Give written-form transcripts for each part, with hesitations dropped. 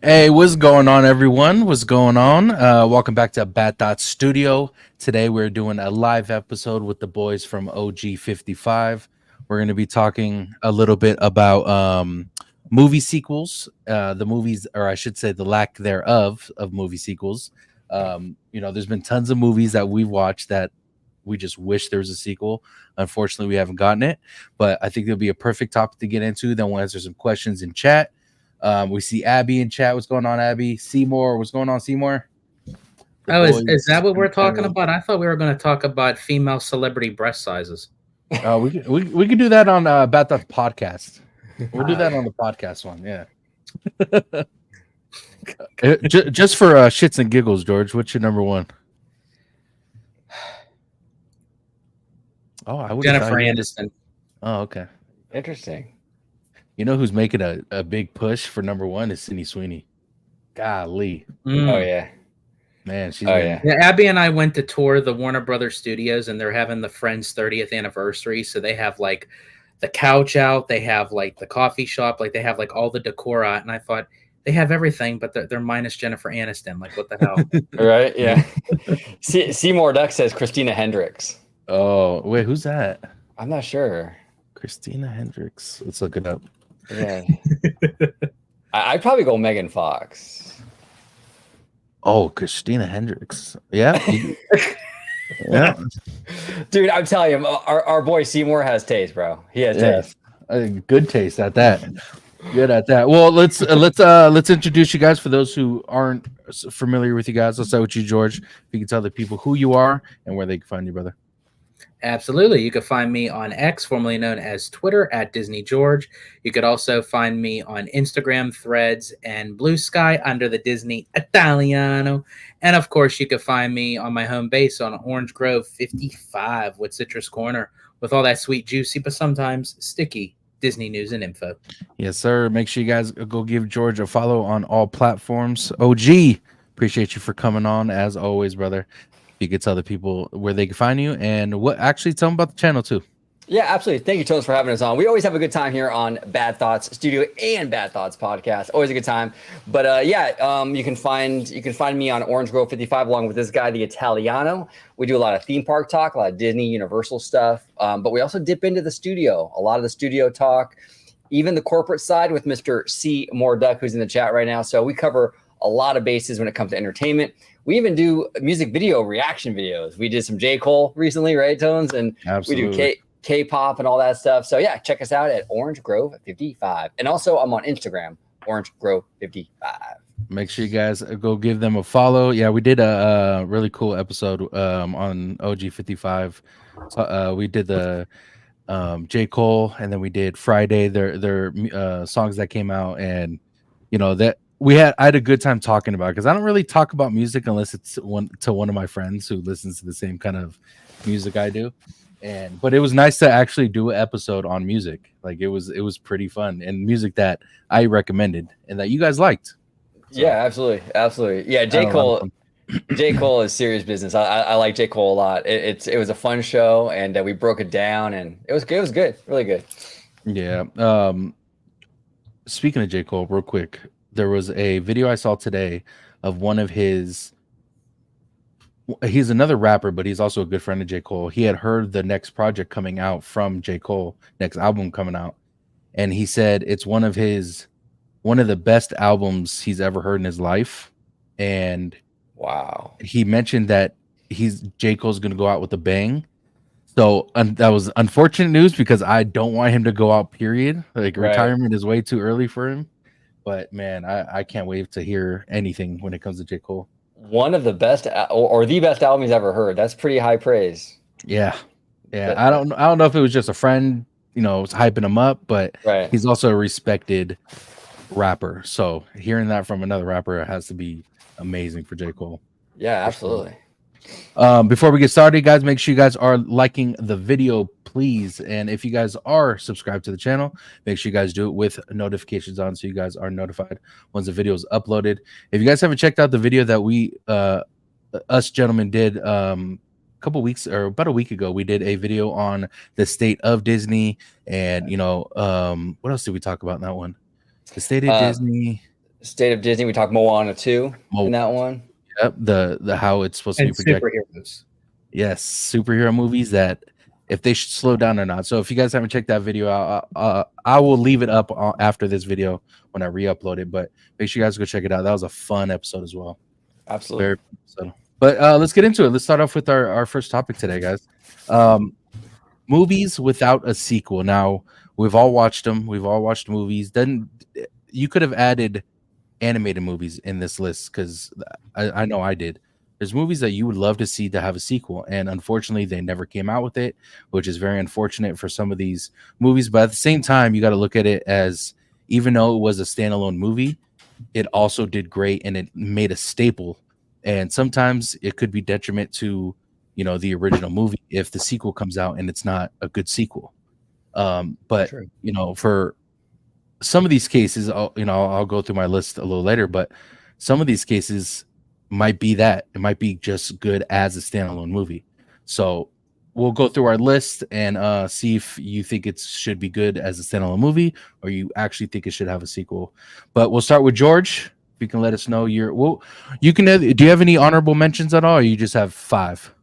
Hey, what's going on, everyone? What's going on? Welcome back to Bad Thoughts Studio. Today, we're doing a live episode with the boys from OG55. We're going to be talking a little bit about movie sequels, the movies, or I should say, the lack thereof of movie sequels. There's been tons of movies that we've watched that we just wish there was a sequel. Unfortunately, we haven't gotten it, but I think it'll be a perfect topic to get into. Then we'll answer some questions in chat. We see Abby in chat. What's going on, Abby? Seymour, what's going on, Seymour? The Oh, is boys that what in we're the talking general. about? I thought we were going to talk about female celebrity breast sizes. We could do that on Bat That podcast. We'll do that Okay. on the podcast one. Yeah. Just for shits and giggles, George. What's your number one? Oh, I would have thought Jennifer you would. Aniston. Oh, okay. Interesting. You know who's making a big push for number one is Sydney Sweeney. Golly, Oh Mm. yeah. man, she's Oh been. yeah. Yeah, Abby and I went to tour the Warner Brothers studios, and they're having the Friends 30th anniversary. So they have like the couch out, they have like the coffee shop, like they have like all the decor out. And I thought they have everything, but they're minus Jennifer Aniston. Like, what the hell? Right. Yeah. Seymour Duck says Christina Hendricks. Oh wait, who's that? I'm not sure. Christina Hendricks. Let's look it up. Yeah. I'd probably go Megan Fox. Oh, Christina Hendricks. Yeah. Yeah. Dude, I'm telling you, our boy Seymour has taste, bro. He has taste. Good taste at that. Good at that. Well, let's introduce you guys for those who aren't familiar with you guys. Let's start with you, George. If you can tell the people who you are and where they can find you, brother. Absolutely. You can find me on X, formerly known as Twitter, at Disney George. You could also find me on Instagram, Threads, and Blue Sky under the Disney Italiano. And of course, you can find me on my home base on OrangeGrove55 with Citrus Corner with all that sweet, juicy, but sometimes sticky Disney news and info. Yes, sir. Make sure you guys go give George a follow on all platforms. OG, appreciate you for coming on as always, brother. You could tell the people where they can find you and what actually tell them about the channel too. Yeah, absolutely. Thank you, Tones, for having us on. We always have a good time here on Bad Thoughts Studio and Bad Thoughts Podcast. Always a good time. But you can find me on OrangeGrove55 along with this guy, the Italiano. We do a lot of theme park talk, a lot of Disney, Universal stuff. But we also dip into the studio, a lot of the studio talk, even the corporate side with Mr. Seymour Duck, who's in the chat right now. So we cover a lot of bases when it comes to entertainment. We even do music video reaction videos. We did some J. Cole recently, right, Tones? And Absolutely. we do K-pop and all that stuff. So yeah, check us out at OrangeGrove55. And also I'm on Instagram, OrangeGrove55. Make sure you guys go give them a follow. Yeah, we did a really cool episode on OG55. So, we did the J. Cole, and then we did Friday, their songs that came out, and that I had a good time talking about it because I don't really talk about music unless it's one of my friends who listens to the same kind of music I do. But it was nice to actually do an episode on music. Like it was pretty fun and music that I recommended and that you guys liked. So, yeah, absolutely. Yeah, J. Cole is serious business. I like J. Cole a lot. It was a fun show, and we broke it down, and it was good, really good. Yeah. Speaking of J. Cole, real quick, there was a video I saw today of one of his. He's another rapper, but he's also a good friend of J. Cole. He had heard the next project coming out from J. Cole, next album coming out, and he said it's one of the best albums he's ever heard in his life. And wow, he mentioned that J. Cole's going to go out with a bang. So that was unfortunate news because I don't want him to go out, period. Like retirement is way too early for him. But man, I can't wait to hear anything when it comes to J. Cole. One of the best or the best album he's ever heard. That's pretty high praise. Yeah. I don't know if it was just a friend, was hyping him up, but he's also a respected rapper. So hearing that from another rapper has to be amazing for J. Cole. Yeah, absolutely. Before we get started, guys, make sure you guys are liking the video, please. And if you guys are subscribed to the channel, make sure you guys do it with notifications on so you guys are notified once the video is uploaded. If you guys haven't checked out the video that we us gentlemen did couple weeks or about a week ago, we did a video on the state of Disney, and what else did we talk about in that one? The state of Disney. State of Disney. We talked Moana 2 in that one. Yep, the how it's supposed to And be projected. superheroes. Yes, superhero movies that if they should slow down or not. So if you guys haven't checked that video out, I will leave it up after this video when I re-upload it. But make sure you guys go check it out. That was a fun episode as well. Absolutely. Very fun episode. But let's get into it. Let's start off with our first topic today, guys. Movies without a sequel. Now we've all watched them. We've all watched movies. Then you could have added animated movies in this list because I know I did. There's movies that you would love to see to have a sequel, and unfortunately, they never came out with it, which is very unfortunate for some of these movies. But at the same time, you got to look at it as even though it was a standalone movie, it also did great and it made a staple. And sometimes it could be detriment to the original movie if the sequel comes out and it's not a good sequel. But True. For some of these cases, I'll go through my list a little later, but some of these cases might be that it might be just good as a standalone movie. So we'll go through our list and see if you think it should be good as a standalone movie or you actually think it should have a sequel. But we'll start with George. If you can let us know you can. Do you have any honorable mentions at all, or you just have 5?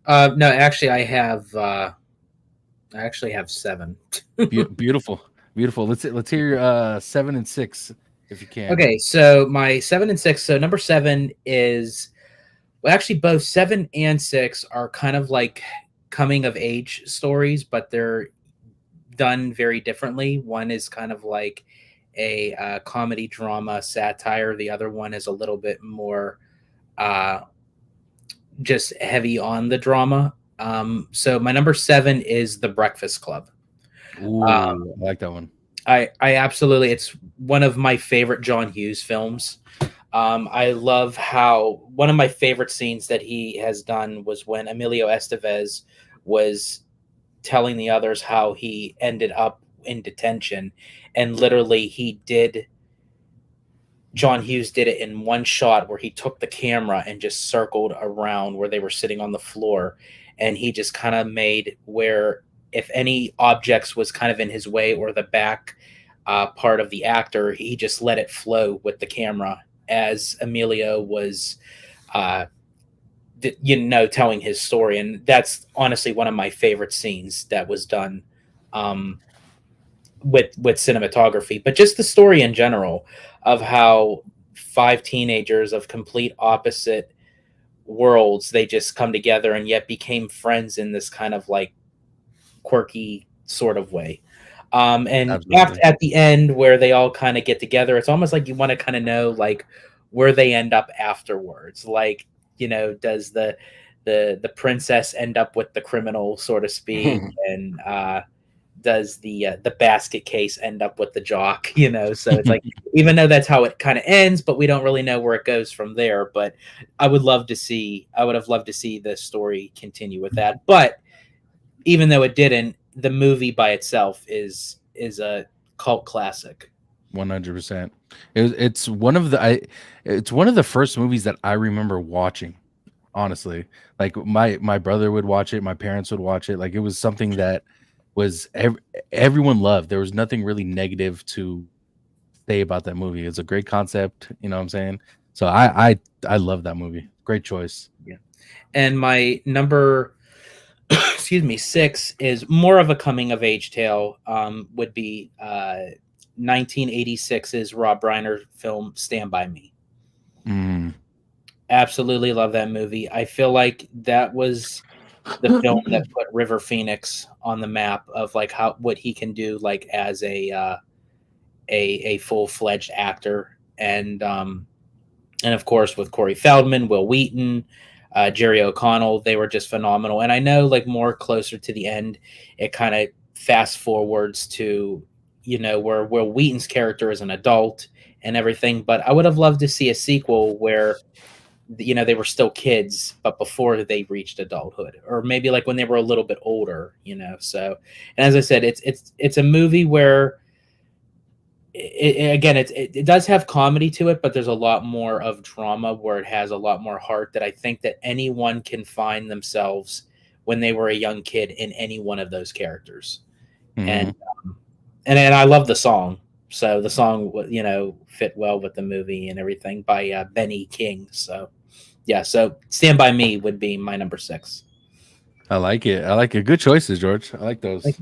No, actually, I actually have 7. Beautiful. Let's hear your 7 and 6 if you can. Okay, so my 7 and 6. So number 7 is, well, actually both 7 and 6 are kind of like coming of age stories, but they're done very differently. One is kind of like a comedy drama satire. The other one is a little bit more just heavy on the drama. So my number 7 is The Breakfast Club. Ooh, I like that one. I absolutely, it's one of my favorite John Hughes films. I love how one of my favorite scenes that he has done was when Emilio Estevez was telling the others how he ended up in detention, and literally John Hughes did it in one shot where he took the camera and just circled around where they were sitting on the floor, and he just kind of made where if any objects was kind of in his way or the back part of the actor, he just let it flow with the camera as Emilio was, telling his story. And that's honestly one of my favorite scenes that was done with cinematography, but just the story in general of how 5 teenagers of complete opposite worlds, they just come together and yet became friends in this kind of like quirky sort of way. And at the end where they all kind of get together, it's almost like you want to kind of know like where they end up afterwards. Like, does the princess end up with the criminal, so to speak, and does the basket case end up with the jock? So it's like even though that's how it kind of ends, but we don't really know where it goes from there. But I would have loved to see the story continue with that. But even though it didn't, the movie by itself is a cult classic. 100%. It's one of the first movies that I remember watching. Honestly, like my brother would watch it, my parents would watch it. Like it was something that was everyone loved. There was nothing really negative to say about that movie. It's a great concept. You know what I'm saying? So I love that movie. Great choice. Yeah. And my number 6 is more of a coming of age tale. Would be 1986's Rob Reiner film Stand By Me. Absolutely love that movie. I feel like that was the film that put River Phoenix on the map of like what he can do like as a full-fledged actor, and of course with Corey Feldman, Will Wheaton, Jerry O'Connell, they were just phenomenal. And I know like more closer to the end, it kind of fast forwards to where Will Wheaton's character is an adult and everything, but I would have loved to see a sequel where they were still kids, but before they reached adulthood, or maybe like when they were a little bit older, So, and as I said, it's a movie where it does have comedy to it, but there's a lot more of drama where it has a lot more heart that I think that anyone can find themselves when they were a young kid in any one of those characters. And I love the song. So the song, fit well with the movie and everything by Benny King. So yeah, so Stand By Me would be my number 6. I like it. I like it. Good choices, George. I like those. Thank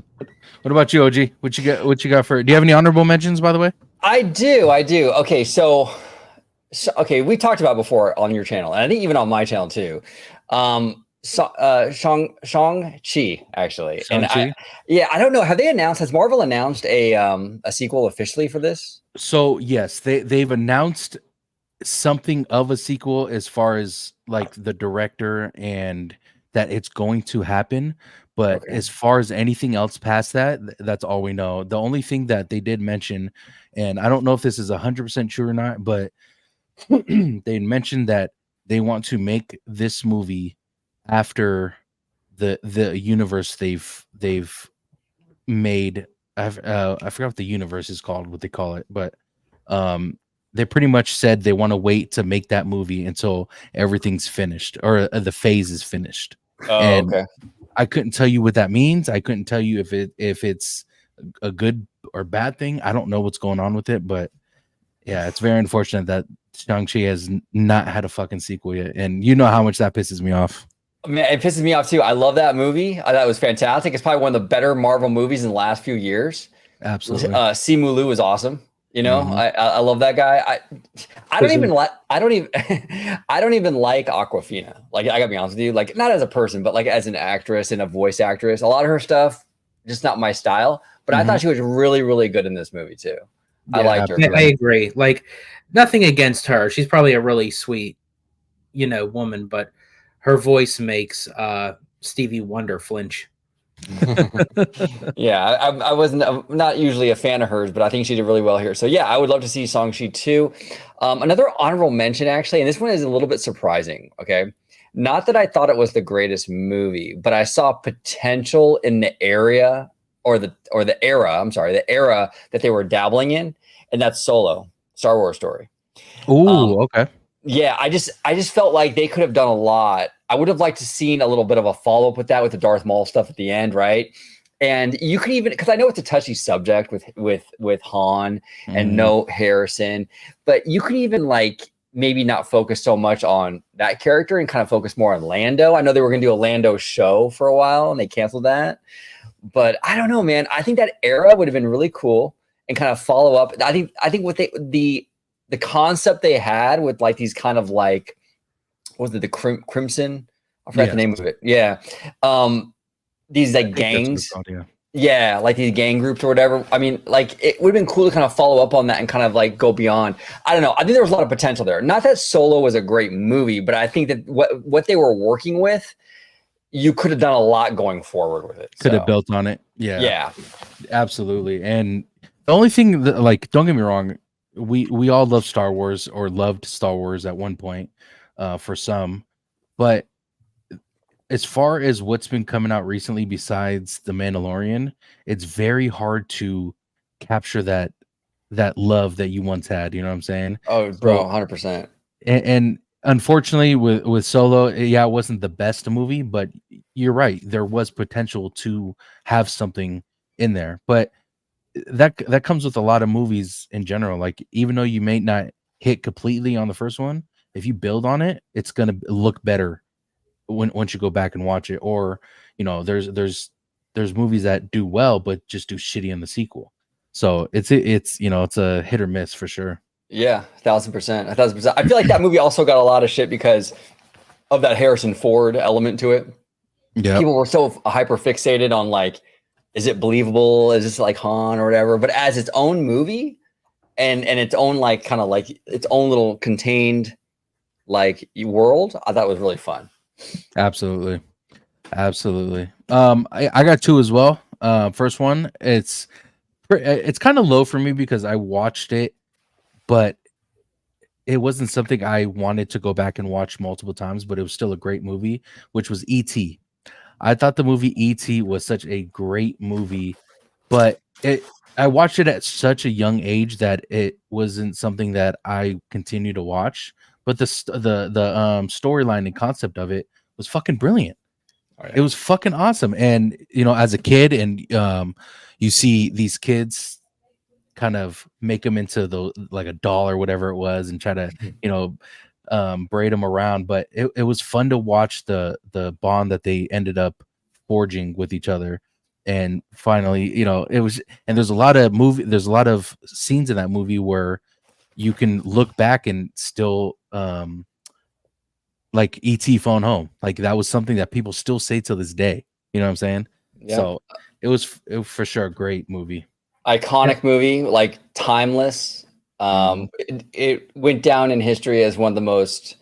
What about you, OG? What you got? What you got for? Do you have any honorable mentions, by the way? I do. Okay, so okay, we talked about before on your channel, and I think even on my channel too. Shang-Chi, actually. And I don't know. Have they announced? Has Marvel announced a sequel officially for this? So yes, they've announced something of a sequel as far as like the director and that it's going to happen. But Okay. as far as anything else past that, that's all we know. The only thing that they did mention, and I don't know if this is 100% true or not, but they mentioned that they want to make this movie after the universe they've made. I forgot what the universe is called, what they call it, but they pretty much said they want to wait to make that movie until everything's finished or the phase is finished. Oh, And okay. I couldn't tell you what that means. I couldn't tell you if it's a good or bad thing. I don't know what's going on with it, but yeah, it's very unfortunate that Shang-Chi has not had a fucking sequel yet. And you know how much that pisses me off. Man, it pisses me off too. I love that movie. I thought it was fantastic. It's probably one of the better Marvel movies in the last few years. Absolutely. Simu Liu is awesome. You know, I love that guy. I don't even like I don't even like Aquafina. Like, I gotta be honest with you, like, not as a person, but like as an actress and a voice actress. A lot of her stuff just not my style. But I thought she was really, really good in this movie too. I liked her. I agree. Like, nothing against her. She's probably a really sweet, woman, but her voice makes Stevie Wonder flinch. Yeah, I'm not usually a fan of hers, but I think she did really well here. So yeah, I would love to see Shang-Chi 2. Another honorable mention, actually, and this one is a little bit surprising. Okay, not that I thought it was the greatest movie, but I saw potential in the area the era that they were dabbling in, and that's Solo, Star Wars story. Ooh, okay. Yeah, I just felt like they could have done a lot. I would have liked to seen a little bit of a follow-up with that, with the Darth Maul stuff at the end, right? And you could even, because I know it's a touchy subject with Han and no Harrison, but you could even like maybe not focus so much on that character and kind of focus more on Lando. I know they were going to do a Lando show for a while and they canceled that, but I don't know, man. I think that era would have been really cool and kind of follow up. I think what the concept they had with like these kind of like, what was it, the Crimson? I forgot the name of it. Yeah. These like gangs. Called, yeah, like these gang groups or whatever. I mean, like, it would have been cool to kind of follow up on that and kind of like go beyond. I don't know. I think there was a lot of potential there. Not that Solo was a great movie, but I think that what they were working with, you could have done a lot going forward with it. Could have built on it. Yeah. Yeah. Absolutely. And the only thing that, like, don't get me wrong, we all love Star Wars or loved Star Wars at one point, for some, but as far as what's been coming out recently besides The Mandalorian, it's very hard to capture that love that you once had. You know what I'm saying? Oh, bro, 100%. And unfortunately, with Solo, yeah, it wasn't the best movie, but you're right. There was potential to have something in there, but that comes with a lot of movies in general. Like, even though you may not hit completely on the first one, if you build on it, it's gonna look better once you go back and watch it. Or, there's movies that do well but just do shitty in the sequel. So it's a hit or miss for sure. Yeah, 1,000%. I feel like that movie also got a lot of shit because of that Harrison Ford element to it. Yeah, people were so hyper fixated on like, is it believable? Is this like Han or whatever? But as its own movie and its own like kind of like its own little contained like world, I thought it was really fun. Absolutely. I got 2 as well. First one, it's kind of low for me because I watched it, but it wasn't something I wanted to go back and watch multiple times, but it was still a great movie, which was E.T. I thought the movie E.T. was such a great movie, but I watched it at such a young age that it wasn't something that I continued to watch. But the storyline and concept of it was fucking brilliant. Right. It was fucking awesome. And as a kid, and you see these kids kind of make him into the like a doll or whatever it was, and try to braid him around. But it was fun to watch the bond that they ended up forging with each other. And finally, it was, and there's a lot of scenes in that movie where you can look back and still like E.T. Phone Home, like that was something that people still say to this day. You know what I'm saying? Yeah. So it was for sure a great movie. Iconic movie, like timeless. It went down in history as one of the most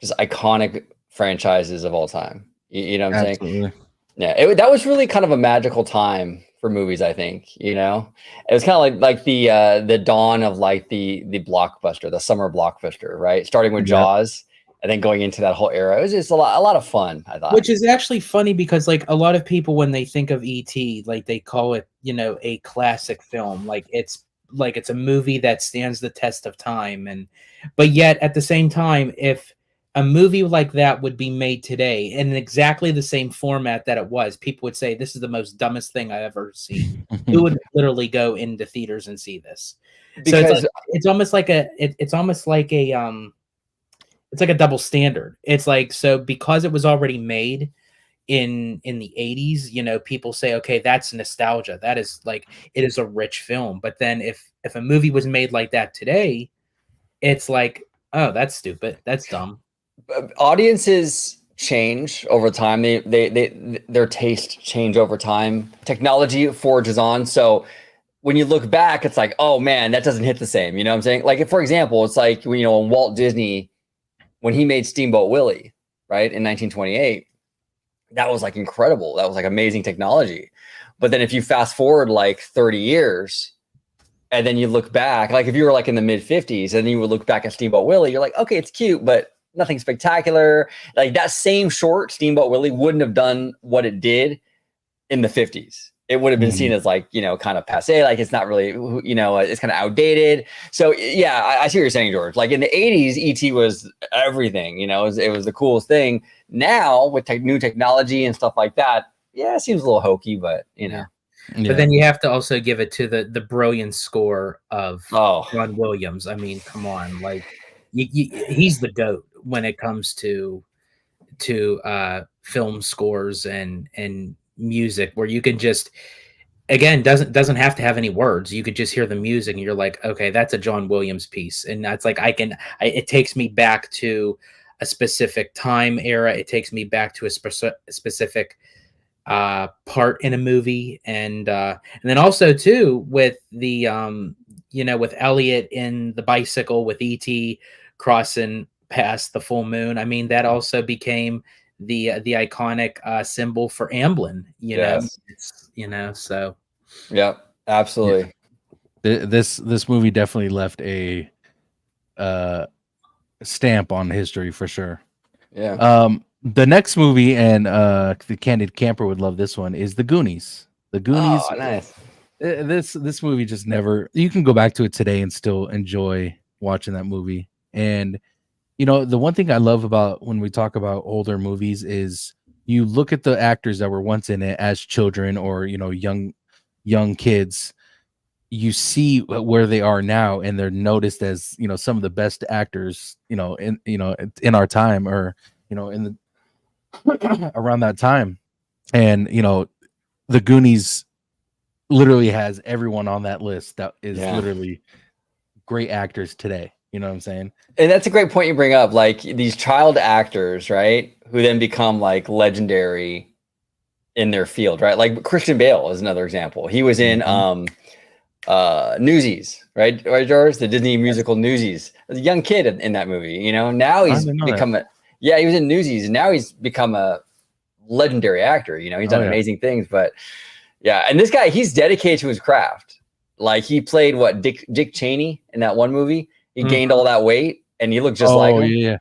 just iconic franchises of all time. You know what I'm saying? Yeah, that was really kind of a magical time for movies. I think it was kind of like the dawn of like the blockbuster, the summer blockbuster, right? Starting with Jaws. And then going into that whole era, it was just a lot of fun, I thought. Which is actually funny because, like, a lot of people, when they think of E.T., like, they call it, a classic film. Like it's a movie that stands the test of time. But yet, at the same time, if a movie like that would be made today in exactly the same format that it was, people would say, this is the most dumbest thing I've ever seen. Who would literally go into theaters and see this? Because so it's almost like it's like a double standard. It's like, so because it was already made in the 80s, people say, okay, that's nostalgia. That is like, it is a rich film. But then if a movie was made like that today, it's like, oh, that's stupid. That's dumb. Audiences change over time. Their taste change over time. Technology forges on. So when you look back, it's like, oh man, that doesn't hit the same. You know what I'm saying? Like, for example, it's like, when Walt Disney, when he made Steamboat Willie, right, in 1928, that was like incredible. That was like amazing technology. But then if you fast forward like 30 years and then you look back, like if you were like in the mid 50s and then you would look back at Steamboat Willie, you're like, okay, it's cute, but nothing spectacular. Like that same short, Steamboat Willie, wouldn't have done what it did in the 50s. It would have been seen as like, kind of passe, like it's not really, it's kind of outdated. So yeah, I see what you're saying, George. Like in the 80s, E.T. was everything, it was the coolest thing. Now with new technology and stuff like that, yeah, it seems a little hokey, but Yeah. But then you have to also give it to the brilliant score of John Williams. I mean, come on, like he's the GOAT when it comes to film scores and music, where you can just, again, doesn't have to have any words. You could just hear the music and you're like, okay, that's a John Williams piece. And that's like, it takes me back to a specific time era. It takes me back to a specific part in a movie. And then also too, with the with Elliot in the bicycle with E.T. crossing past the full moon. I mean, that also became the iconic symbol for Amblin, so. Yeah, absolutely. This movie definitely left a stamp on history for sure. Yeah. The next movie, and the Candid Camper would love this one, is The Goonies. The Goonies. Oh, nice. This movie just never, you can go back to it today and still enjoy watching that movie. And the one thing I love about when we talk about older movies is you look at the actors that were once in it as children or young kids, you see where they are now, and they're noticed as some of the best actors in our time, or in the around that time. And The Goonies literally has everyone on that list that is literally great actors today. You know what I'm saying? And that's a great point you bring up. Like these child actors, right, who then become like legendary in their field, right? Like Christian Bale is another example. He was in Newsies, right, George? The Disney musical Newsies. As a young kid in that movie, now he's become he was in Newsies, and now he's become a legendary actor. He's done amazing things. But yeah, and this guy, he's dedicated to his craft. Like he played Dick Cheney in that one movie. He gained all that weight, and he looked just like him. Yeah.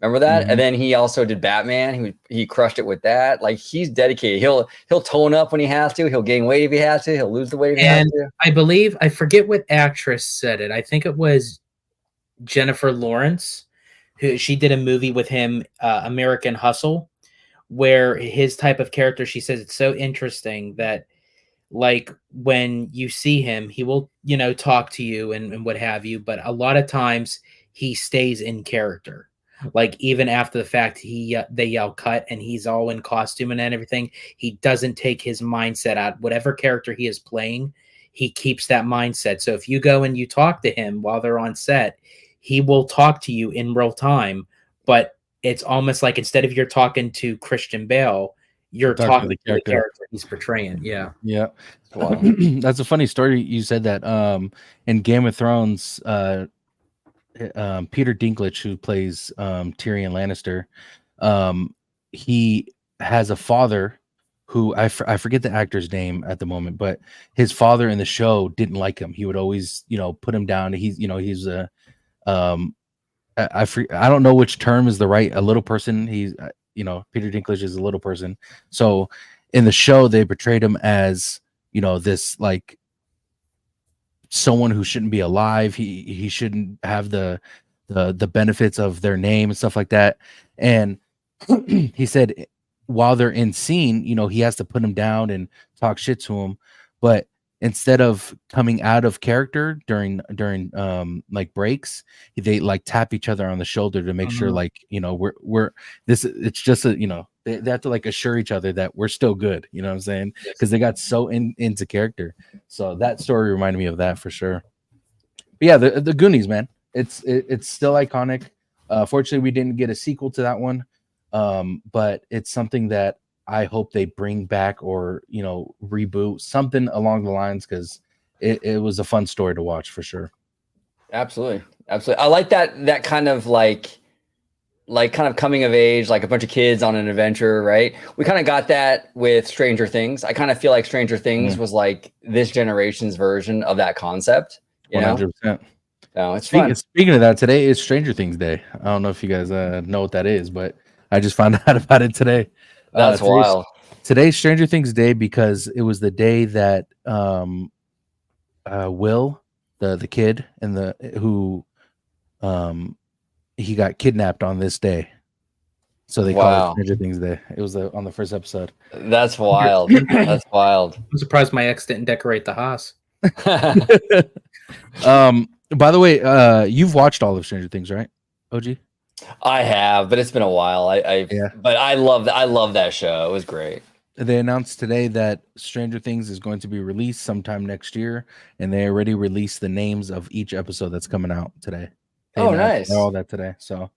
Remember that? And then he also did Batman. He crushed it with that. Like he's dedicated. He'll tone up when he has to. He'll gain weight if he has to. He'll lose the weight if he has to. I forget what actress said it. I think it was Jennifer Lawrence, who she did a movie with him, American Hustle, where his type of character, she says it's so interesting that like when you see him, he will, talk to you and what have you, but a lot of times he stays in character. Like even after the fact, they yell cut and he's all in costume and everything. He doesn't take his mindset out. Whatever character he is playing, he keeps that mindset. So if you go and you talk to him while they're on set, he will talk to you in real time. But it's almost like instead of you're talking to Christian Bale, you're talking to the character he's portraying. Yeah. Yeah. Wow. That's a funny story. You said that in Game of Thrones, Peter Dinklage, who plays Tyrion Lannister, he has a father who I forget the actor's name at the moment, but his father in the show didn't like him. He would always, put him down. He's a I don't know which term is a little person. He's Peter Dinklage is a little person. So in the show they portrayed him as this like someone who shouldn't be alive. He shouldn't have the benefits of their name and stuff like that. And he said while they're in scene, he has to put him down and talk shit to him, but instead of coming out of character during like breaks, they like tap each other on the shoulder to make sure like we're this. It's just they have to like assure each other that we're still good. You know what I'm saying? Because they got so into character. So that story reminded me of that for sure. But yeah, the Goonies, man, it's still iconic. Fortunately, we didn't get a sequel to that one, but it's something that I hope they bring back or reboot something along the lines, because it was a fun story to watch for sure. Absolutely. I like that kind of like kind of coming of age, like a bunch of kids on an adventure, right? We kind of got that with Stranger Things. I kind of feel like Stranger Things was like this generation's version of that concept. 100%. No, it's fun. Speaking of that, today is Stranger Things Day. I don't know if you guys know what that is, but I just found out about it today. That's wild. Today's Stranger Things Day because it was the day that Will, the kid, and who he got kidnapped on this day, so they call it Stranger Things Day. It was on the first episode. That's wild. That's wild. I'm surprised my ex didn't decorate the house. By the way, you've watched all of Stranger Things, right, OG? I have, but it's been a while. But I love that show. It was great. They announced today that Stranger Things is going to be released sometime next year, and they already released the names of each episode that's coming out today. Nice. All that today. So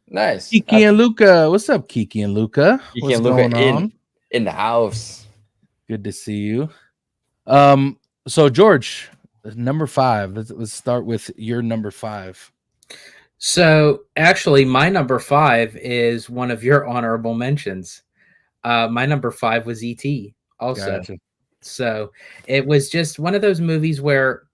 nice. Kiki and Luca, what's up, Kiki and Luca? Kiki and Luca in the house. Good to see you. So George, number 5. Let's start with your number 5. So actually, my number 5 is one of your honorable mentions. My number 5 was E.T. also. Gotcha. So it was just one of those movies where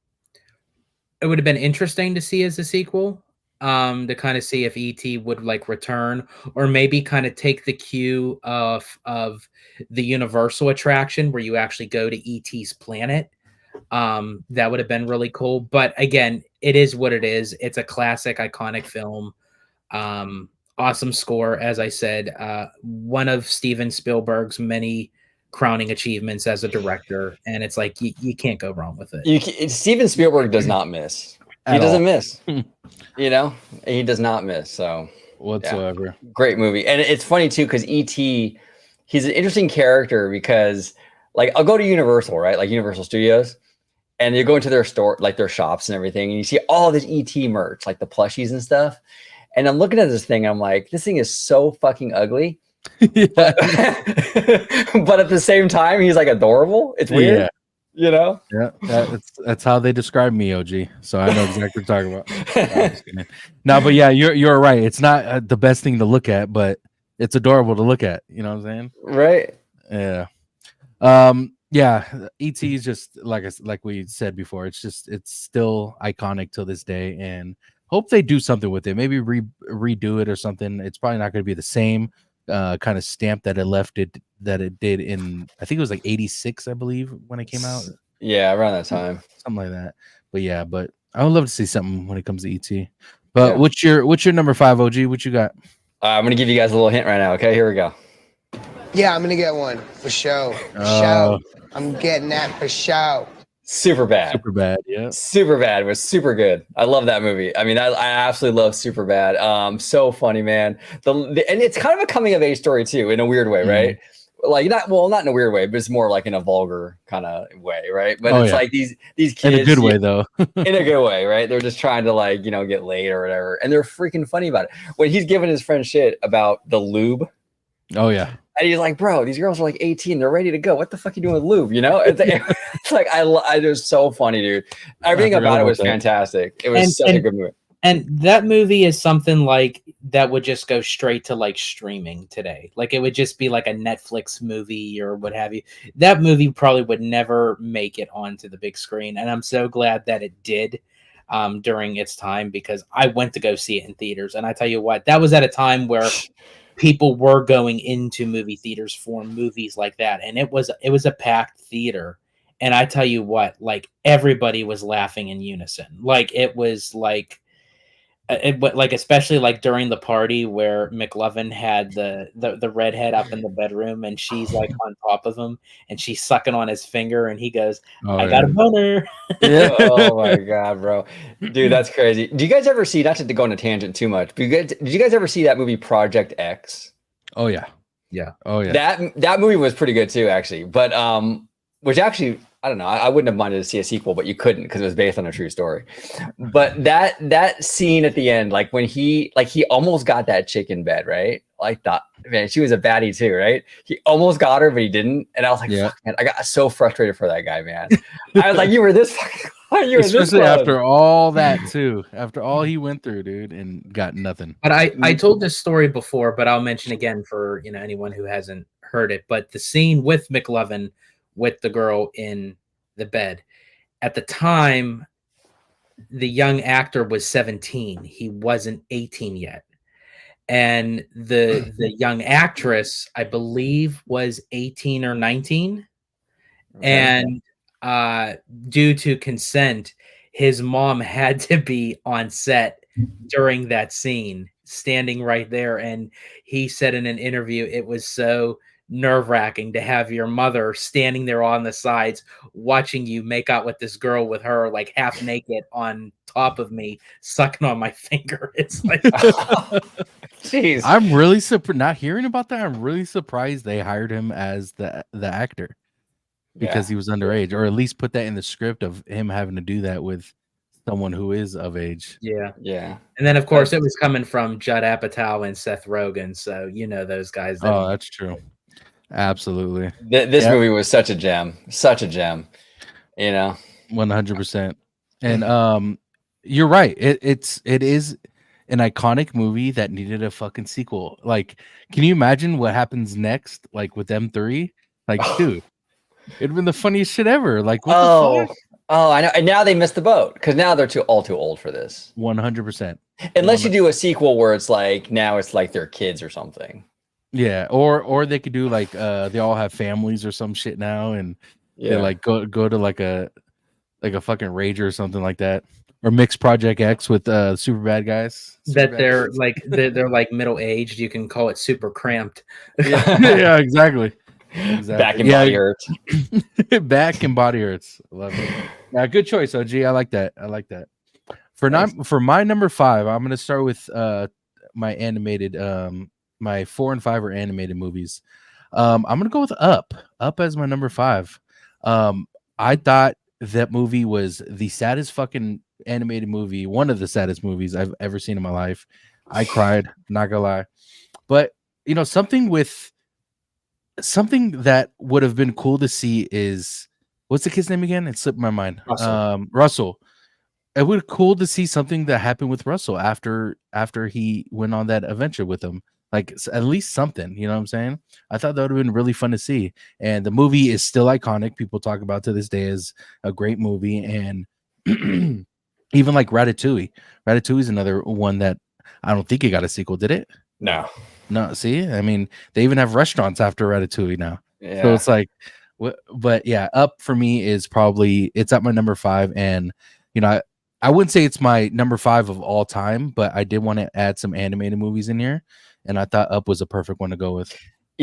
it would have been interesting to see as a sequel, to kind of see if E.T. would like return, or maybe kind of take the cue of the Universal attraction where you actually go to E.T.'s planet. That would have been really cool. But again, it is what it is. It's a classic, iconic film. Awesome score, as I said. One of Steven Spielberg's many crowning achievements as a director, and it's like you can't go wrong with it. Steven Spielberg does not miss. He doesn't miss. He does not miss. So whatsoever. Yeah. Great movie, and it's funny too because E.T. He's an interesting character because, like, I'll go to Universal, right? Like Universal Studios, and you go into their store, like their shops and everything, and you see all this E.T. merch, like the plushies and stuff. And I'm looking at this thing, and I'm like, this thing is so fucking ugly. But at the same time, he's like adorable. It's weird, Yeah, that's how they describe me, OG. So I know exactly what you're talking about. No, but yeah, you're right. It's not the best thing to look at, but it's adorable to look at. You know what I'm saying? Right. Yeah. Yeah. E.T. is just like we said before. It's still iconic till this day, and hope they do something with it. Maybe redo it or something. It's probably not going to be the same kind of stamp that it did in, I think it was like 86, I believe, when it came out. Yeah, around that time. Something like that. But I would love to see something when it comes to E.T. But what's your number 5, OG? What you got? I'm going to give you guys a little hint right now. Okay, here we go. Yeah, I'm gonna get one for show. For show. I'm getting that for show. Super bad. Super bad. Yeah. Super bad was super good. I love that movie. I mean, I absolutely love Super Bad. So funny, man. And it's kind of a coming of age story too, in a weird way, right? Like not in a weird way, but it's more like in a vulgar kind of way, right? But it's like these kids in a good way though. In a good way, right? They're just trying to like, get laid or whatever. And they're freaking funny about it. When he's giving his friend shit about the lube. Oh yeah. And he's like, bro, these girls are like 18. They're ready to go. What the fuck are you doing with lube? It's like, it was so funny, dude. Everything about it was fantastic. It was such a good movie. And that movie is something like that would just go straight to like streaming today. Like it would just be like a Netflix movie or what have you. That movie probably would never make it onto the big screen. And I'm so glad that it did during its time, because I went to go see it in theaters. And I tell you what, that was at a time where people were going into movie theaters for movies like that. And it was a packed theater. And I tell you what, like everybody was laughing in unison. Like it was like, especially like during the party where McLovin had the redhead up in the bedroom and she's like on top of him and she's sucking on his finger and he goes, I got a boner. Yeah. Oh my God, bro. Dude, that's crazy. Do you guys ever see, not to go on a tangent too much, but did you guys ever see that movie Project X? Oh yeah. Yeah. Oh yeah. That movie was pretty good too, actually. But which actually, I don't know. I wouldn't have minded to see a sequel, but you couldn't because it was based on a true story. But that scene at the end, like when he almost got that chick in bed, right? Like that, man, she was a baddie too, right? He almost got her, but he didn't. And I was like, fuck, man, I got so frustrated for that guy, man. I was like, you were this fucking, especially after all that too, after all he went through, dude, and got nothing. But I told this story before, but I'll mention again for anyone who hasn't heard it. But the scene with McLovin with the girl in the bed, at the time the young actor was 17. He wasn't 18 yet. And the young actress, I believe, was 18 or 19. Okay. And due to consent, his mom had to be on set during that scene, standing right there. And he said in an interview, it was so nerve-wracking to have your mother standing there on the sides watching you make out with this girl with her like half naked on top of me sucking on my finger. It's like jeez. I'm really surprised not hearing about that. I'm really surprised they hired him as the actor because he was underage, or at least put that in the script of him having to do that with someone who is of age. Yeah. And then of course it was coming from Judd Apatow and Seth Rogen, so those guys. Oh, that's true. Absolutely. This movie was such a gem, 100%. And you're right. It is an iconic movie that needed a fucking sequel. Like, can you imagine what happens next? Like with them three? Like, dude, it'd been the funniest shit ever. Like, what the fuck? Oh, I know. And now they missed the boat because now they're all too old for this. 100%. Unless you do a sequel where it's like now it's like they're kids or something. Yeah, or they could do like they all have families or some shit now, and they like go to like a fucking rager or something like that, or mix Project X with super bad guys. They're like middle aged. You can call it super cramped. Yeah, exactly. Back and body hurts. Back and body hurts. Love it. Yeah, good choice, OG. I like that. For my number 5, I'm gonna start with my animated my 4 and 5 are animated movies. I'm gonna go with Up as my number 5. I thought that movie was the saddest fucking animated movie, one of the saddest movies I've ever seen in my life. I cried, not gonna lie. But something that would have been cool to see is, what's the kid's name again? It slipped my mind. Russell. It would be cool to see something that happened with Russell after he went on that adventure with him. Like at least something, you know what I'm saying? I thought that would have been really fun to see. And the movie is still iconic. People talk about to this day as a great movie. And even like Ratatouille. Ratatouille is another one that I don't think it got a sequel, did it? No. See, I mean, they even have restaurants after Ratatouille now. Yeah. So it's like, but yeah, Up for me is probably, it's at my number 5. And, I wouldn't say it's my number 5 of all time, but I did want to add some animated movies in here. And I thought Up was a perfect one to go with.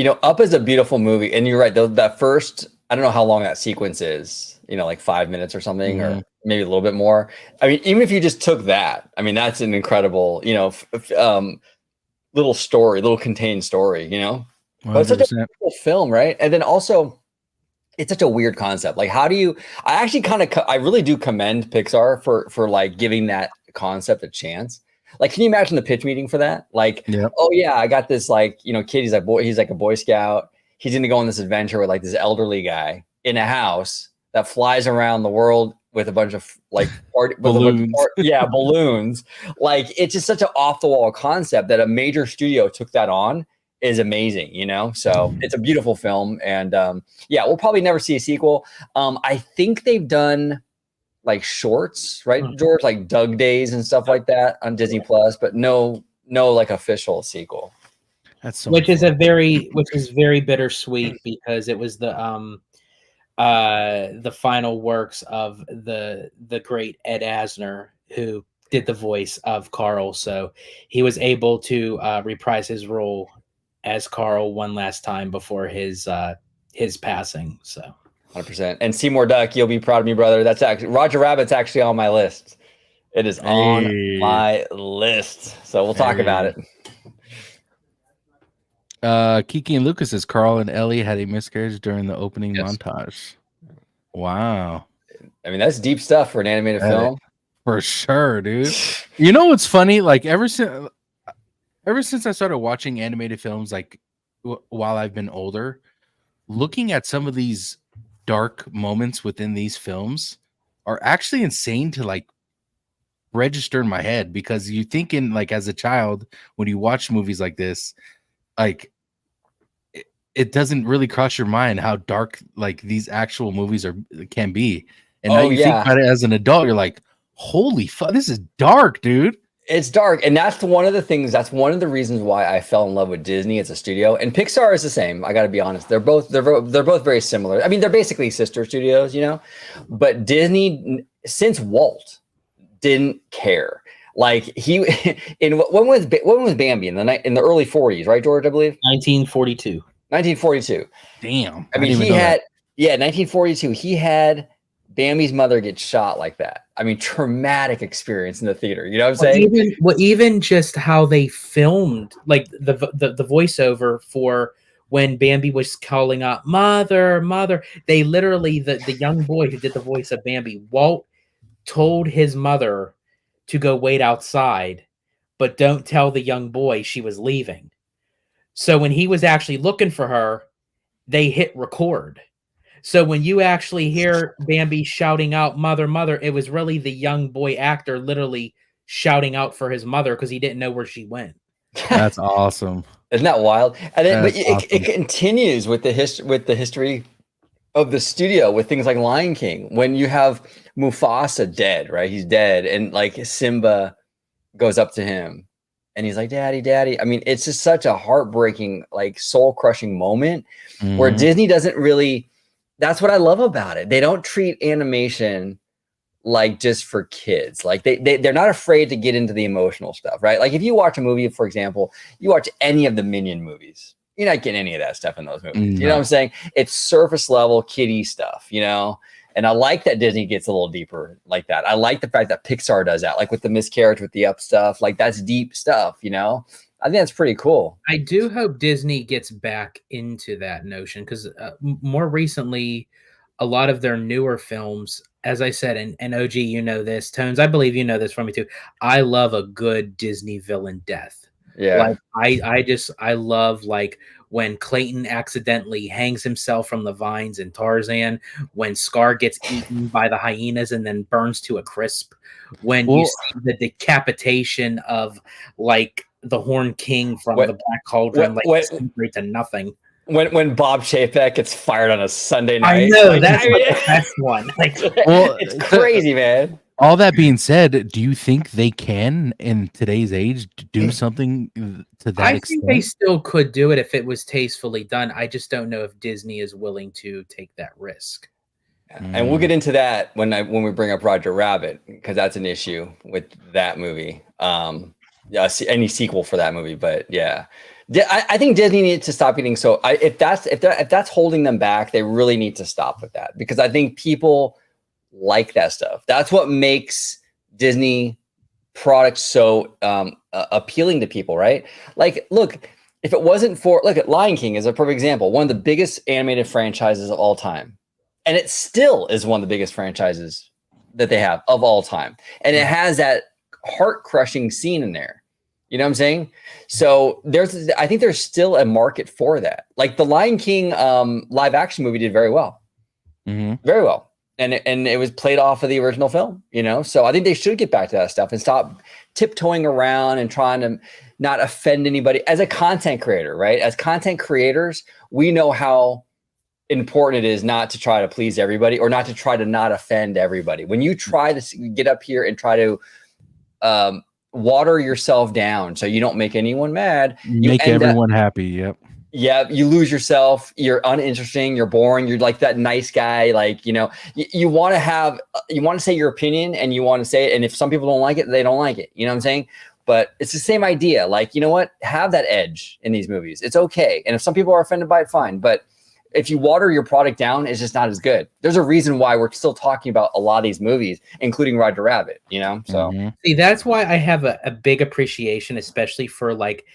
Up is a beautiful movie, and you're right. That first, I don't know how long that sequence is. Like 5 minutes or something, or maybe a little bit more. I mean, even if you just took that, I mean, that's an incredible, little story, little contained story. But it's such a beautiful film, right? And then also, it's such a weird concept. Like, how do you? I actually I really do commend Pixar for like giving that concept a chance. Like, can you imagine the pitch meeting for that? Like, oh yeah, I got this like, kid. He's like a Boy Scout. He's gonna go on this adventure with like this elderly guy in a house that flies around the world with a bunch of like balloons. Balloons. Like, it's just such an off the wall concept that a major studio took that on is amazing, So it's a beautiful film, and we'll probably never see a sequel. I think they've done like shorts, right, George, like Doug Days and stuff like that on Disney Plus, but no like official sequel. That's so which is very bittersweet, because it was the final works of the great Ed Asner, who did the voice of Carl, so he was able to reprise his role as Carl one last time before his passing. So 100%. And Seymour Duck, you'll be proud of me, brother. That's actually Roger Rabbit's actually on my list. It is on my list. So we'll talk about it. Kiki and Lucas says Carl and Ellie had a miscarriage during the opening montage. Wow. I mean, that's deep stuff for an animated film. For sure, dude. You know what's funny? Like, ever since I started watching animated films, like while I've been older, looking at some of these dark moments within these films are actually insane to like register in my head, because you thinking like as a child when you watch movies like this, like it doesn't really cross your mind how dark like these actual movies can be. And now you think about it as an adult, you're like, holy fuck, this is dark, dude. It's dark, and that's one of the reasons why I fell in love with Disney as a studio. And Pixar is the same. I got to be honest; they're both very similar. I mean, they're basically sister studios, But Disney, since Walt, didn't care. Like when was Bambi in the early 40s, right, George? I believe 1942. 1942. Damn. I mean, 1942. He had Bambi's mother get shot like that. I mean, traumatic experience in the theater. You know what I'm saying? Even just how they filmed, like the voiceover for when Bambi was calling out "Mother, Mother." They literally, the young boy who did the voice of Bambi, Walt, told his mother to go wait outside, but don't tell the young boy she was leaving. So when he was actually looking for her, they hit record. So when you actually hear Bambi shouting out "Mother, Mother," it was really the young boy actor literally shouting out for his mother because he didn't know where she went. That's awesome. Isn't that wild? And then it continues with the history of the studio with things like Lion King. When you have Mufasa dead, right? He's dead, and like Simba goes up to him and he's like, "Daddy, Daddy." I mean, it's just such a heartbreaking, like soul-crushing moment where Disney doesn't really. That's what I love about it. They don't treat animation like just for kids. Like they're not afraid to get into the emotional stuff, right? Like if you watch a movie, for example, you watch any of the Minion movies, you're not getting any of that stuff in those movies. You know what I'm saying? It's surface level kiddie stuff, And I like that Disney gets a little deeper like that. I like the fact that Pixar does that, like with the miscarriage with the up stuff. Like that's deep stuff, I think that's pretty cool. I do hope Disney gets back into that notion, because more recently, a lot of their newer films, as I said, and OG, this, Tones, I believe you know this from me too. I love a good Disney villain death. Yeah. Like I love like when Clayton accidentally hangs himself from the vines in Tarzan, when Scar gets eaten by the hyenas and then burns to a crisp, when you see the decapitation of like the Horn King from the Black Cauldron, straight to nothing. When Bob Chapek gets fired on a Sunday night. I know, that's the best one. It's crazy, man. All that being said, do you think they can, in today's age, do something to that extent? I think they still could do it if it was tastefully done. I just don't know if Disney is willing to take that risk. And we'll get into that when we bring up Roger Rabbit, because that's an issue with that movie. Any sequel for that movie, but yeah, I think Disney needs to stop getting so. If that's holding them back, they really need to stop with that, because I think people like that stuff. That's what makes Disney products so appealing to people, right? Like, look, if it wasn't for, look at Lion King is a perfect example, one of the biggest animated franchises of all time, and it still is one of the biggest franchises that they have of all time, and it has that heart crushing scene in there. You know what I'm saying? So I think there's still a market for that. Like the Lion King live action movie did very well, very well, and it was played off of the original film. You know, so I think they should get back to that stuff and stop tiptoeing around and trying to not offend anybody. As a content creator, right? As content creators, we know how important it is not to try to please everybody or not to try to not offend everybody. When you try to get up here and try to water yourself down so you don't make anyone mad, you make everyone happy. Yep. Yeah, you lose yourself. You're uninteresting. You're boring. You're like that nice guy. Like, you know, you want to say your opinion, and you want to say it. And if some people don't like it, they don't like it. You know what I'm saying? But it's the same idea. Like, you know what? Have that edge in these movies. It's okay. And if some people are offended by it, fine. But if you water your product down, it's just not as good. There's a reason why we're still talking about a lot of these movies, including Roger Rabbit, you know? So see, that's why I have a big appreciation, especially for like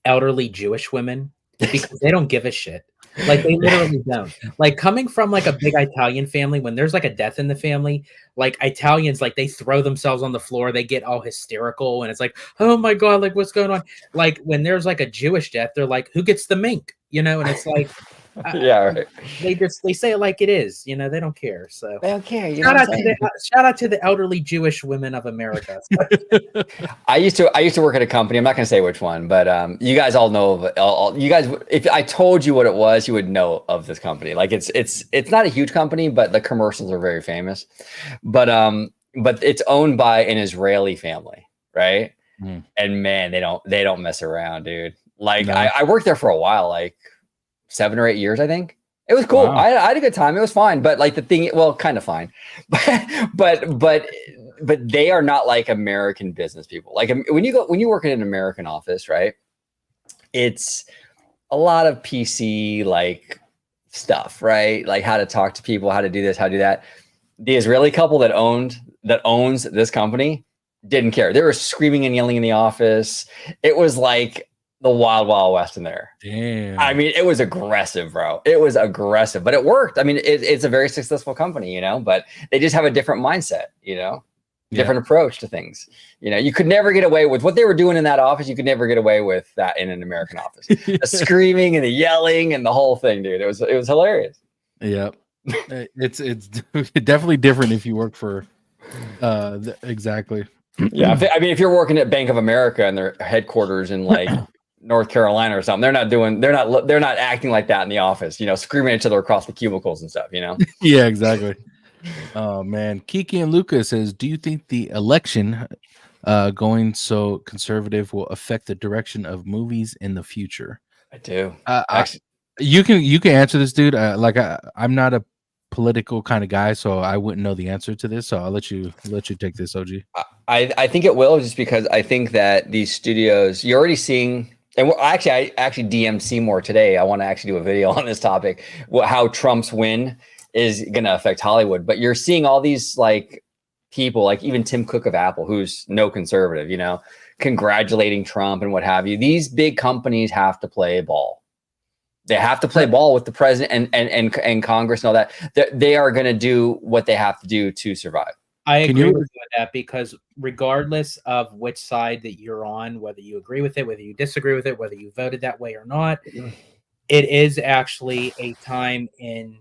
elderly Jewish women, because they don't give a shit. Like they literally don't. Like coming from like a big Italian family, when there's like a death in the family, like Italians, like they throw themselves on the floor, they get all hysterical, and it's like, oh my God, like what's going on? Like when there's like a Jewish death, they're like, who gets the mink? You know, and it's like, yeah, right. They say it like it is, you know, they don't care. So they don't care. Shout out to the elderly Jewish women of America. I used to work at a company. I'm not going to say which one, but you guys all know of you guys. If I told you what it was, you would know of this company. Like it's not a huge company, but the commercials are very famous. But it's owned by an Israeli family, right? And man, they don't mess around, dude. Like no. I worked there for a while, like 7 or 8 years, I think. It was cool. Wow. I had a good time. It was fine. But like the thing, well, kind of fine. But they are not like American business people. Like when you work in an American office, right? It's a lot of PC like stuff, right? Like how to talk to people, how to do this, how to do that. The Israeli couple that owns this company didn't care. They were screaming and yelling in the office. It was like the wild, wild west in there. Damn. I mean, it was aggressive, bro. It was aggressive, but it worked. I mean, it's a very successful company, you know, but they just have a different mindset, you know, different approach to things. You know, you could never get away with what they were doing in that office. You could never get away with that in an American office. The screaming and the yelling and the whole thing, dude. It was hilarious. Yeah. It's definitely different if you work for exactly. Yeah. I mean, if you're working at Bank of America and their headquarters in like North Carolina or something, they're not acting like that in the office, you know, screaming at each other across the cubicles and stuff, you know? Yeah, exactly. Oh man. Kiki and Lucas says, do you think the election going so conservative will affect the direction of movies in the future? I do. Actually, you can answer this, dude. I'm not a political kind of guy, so I wouldn't know the answer to this. So I'll let you take this, OG. I think it will, just because I think that these studios, you're already seeing. And I actually DM'd Seymour today. I want to actually do a video on this topic, how Trump's win is going to affect Hollywood. But you're seeing all these like people, like even Tim Cook of Apple, who's no conservative, you know, congratulating Trump and what have you. These big companies have to play ball. They have to play ball with the president and Congress and all that. They are going to do what they have to do to survive. I agree with you on that, because regardless of which side that you're on, whether you agree with it, whether you disagree with it, whether you voted that way or not, it is actually a time in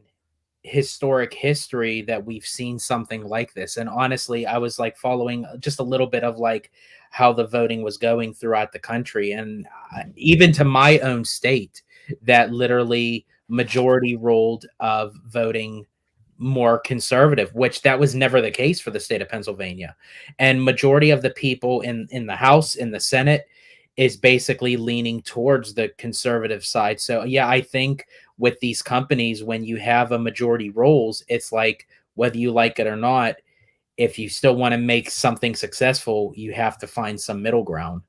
historic history that we've seen something like this. And honestly, I was like following just a little bit of like how the voting was going throughout the country, and even to my own state, that literally majority ruled of voting more conservative, which that was never the case for the state of Pennsylvania. And majority of the people in the House, in the Senate, is basically leaning towards the conservative side. So yeah, I think with these companies, when you have a majority roles, it's like, whether you like it or not, if you still want to make something successful, you have to find some middle ground.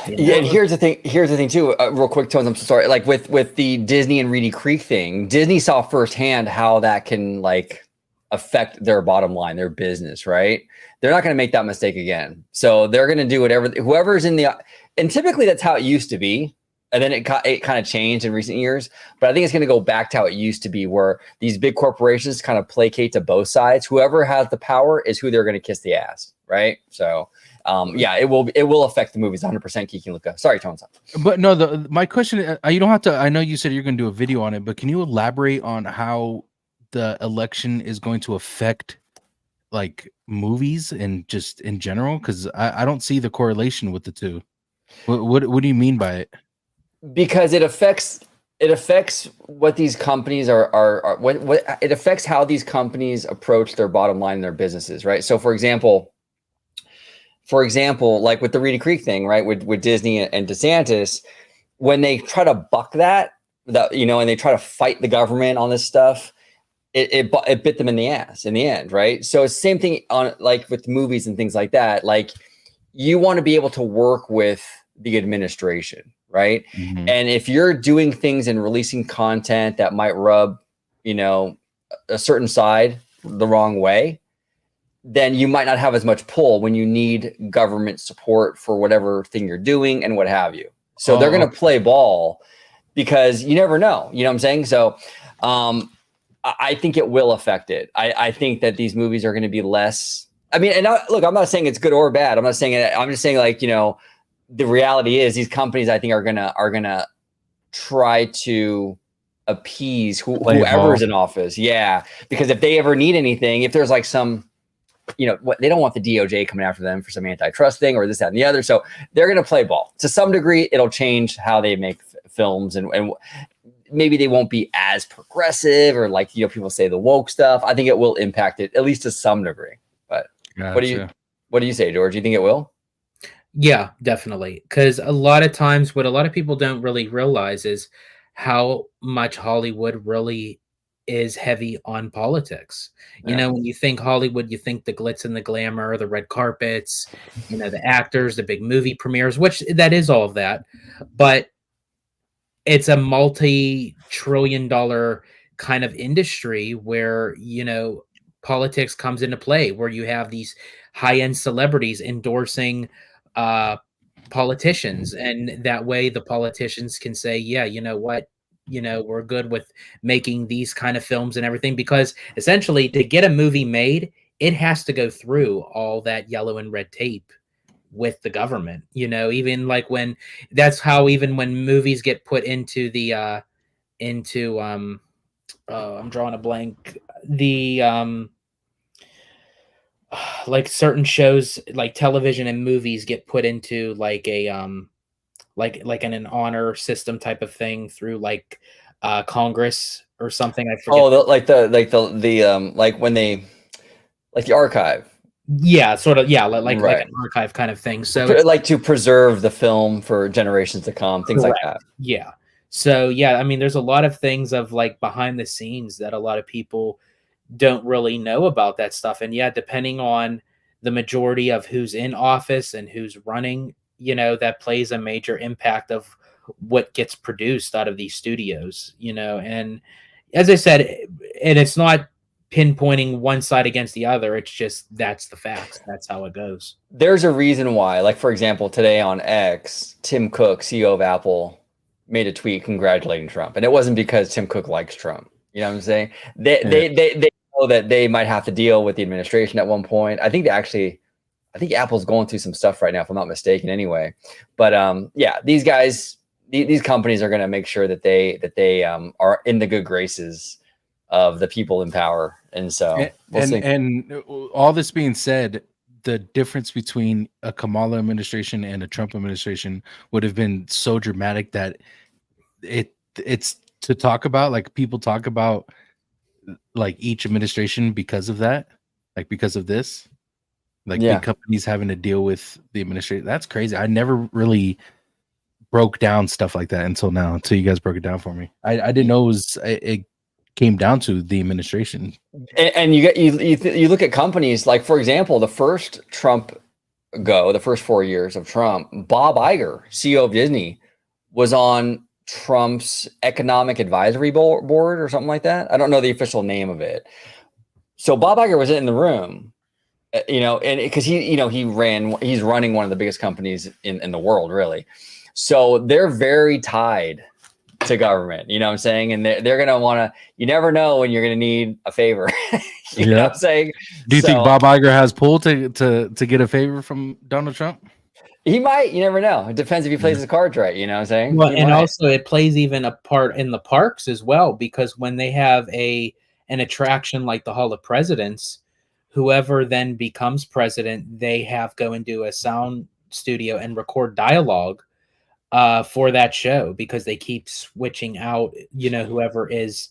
Yeah, and here's the thing. Here's the thing too. Real quick, Tones. I'm so sorry. Like with the Disney and Reedy Creek thing, Disney saw firsthand how that can like affect their bottom line, their business. Right? They're not going to make that mistake again. So they're going to do whatever whoever's in the. And typically that's how it used to be, and then it kind of changed in recent years. But I think it's going to go back to how it used to be, where these big corporations kind of placate to both sides. Whoever has the power is who they're going to kiss the ass. Right? So. Yeah, it will affect the movies 100%. Kiki Luca. Sorry, Tones. But no, my question, you don't have to. I know you said you're going to do a video on it, but can you elaborate on how the election is going to affect like movies and just in general? Because I don't see the correlation with the two. What do you mean by it? Because it affects what these companies are what it affects how these companies approach their bottom line in their businesses, right? So for example, like with the Reedy Creek thing, right, with Disney and DeSantis, when they try to buck that, and they try to fight the government on this stuff, it bit them in the ass in the end, right? So it's the same thing on like with movies and things like that. Like you want to be able to work with the administration, right? Mm-hmm. And if you're doing things and releasing content that might rub, a certain side the wrong way, then you might not have as much pull when you need government support for whatever thing you're doing and what have you. So they're going to play ball because you never know. You know what I'm saying? So I think it will affect it. I think that these movies are going to be less. I mean, and look, I'm not saying it's good or bad. I'm not saying it. I'm just saying like, the reality is these companies I think are gonna try to appease whoever's in office. Yeah. Because if they ever need anything, if there's like some what they don't want the DOJ coming after them for some antitrust thing or this, that, and the other. So they're going to play ball to some degree. It'll change how they make films and maybe they won't be as progressive or like, people say the woke stuff. I think it will impact it at least to some degree, but Gotcha. what do you say, George? Do you think it will? Yeah, definitely. Because a lot of times what a lot of people don't really realize is how much Hollywood really is heavy on politics. Yeah. When you think Hollywood, you think the glitz and the glamour, the red carpets, the actors, the big movie premieres, which that is all of that. But it's a multi-trillion-dollar kind of industry where, politics comes into play, where you have these high-end celebrities endorsing politicians, and that way the politicians can say, yeah, you know what, we're good with making these kind of films and everything, because essentially to get a movie made, it has to go through all that yellow and red tape with the government. Even like when movies get put into the I'm drawing a blank, the like certain shows, like television and movies get put into like a like an honor system type of thing through like Congress or something. I forget. Oh, like when they like the archive. Yeah, sort of. Yeah, like Right. an archive kind of thing. So like to preserve the film for generations to come, things correct. like that. Yeah. So yeah, I mean, there's a lot of things of like behind the scenes that a lot of people don't really know about that stuff. And yeah, depending on the majority of who's in office and who's running, that plays a major impact of what gets produced out of these studios, and as I said, and it's not pinpointing one side against the other. It's just, that's the facts. That's how it goes. There's a reason why, like, for example, today on X, Tim Cook, CEO of Apple, made a tweet congratulating Trump. And it wasn't because Tim Cook likes Trump. You know what I'm saying? They know that they might have to deal with the administration at one point. I think Apple's going through some stuff right now, if I'm not mistaken anyway. But yeah, these guys, these companies are going to make sure that they are in the good graces of the people in power. And so and all this being said, the difference between a Kamala administration and a Trump administration would have been so dramatic that it's to talk about, like people talk about like each administration because of that, like because of this, like big companies having to deal with the administration. That's crazy. I never really broke down stuff like that until you guys broke it down for me. I didn't know it came down to the administration. And you look at companies like, for example, the first Trump ago, the first 4 years of Trump, Bob Iger, CEO of Disney, was on Trump's economic advisory board or something like that. I don't know the official name of it. So Bob Iger was in the room, and because he's running one of the biggest companies in the world, really. So they're very tied to government, you know what I'm saying? And they're going to want to, you never know when you're going to need a favor. you know what I'm saying? Do you think Bob Iger has pull to get a favor from Donald Trump? He might, you never know. It depends if he plays his cards right, you know what I'm saying? Well, and also it plays even a part in the parks as well, because when they have an attraction like the Hall of Presidents, whoever then becomes president, they have go into a sound studio and record dialogue for that show, because they keep switching out, whoever is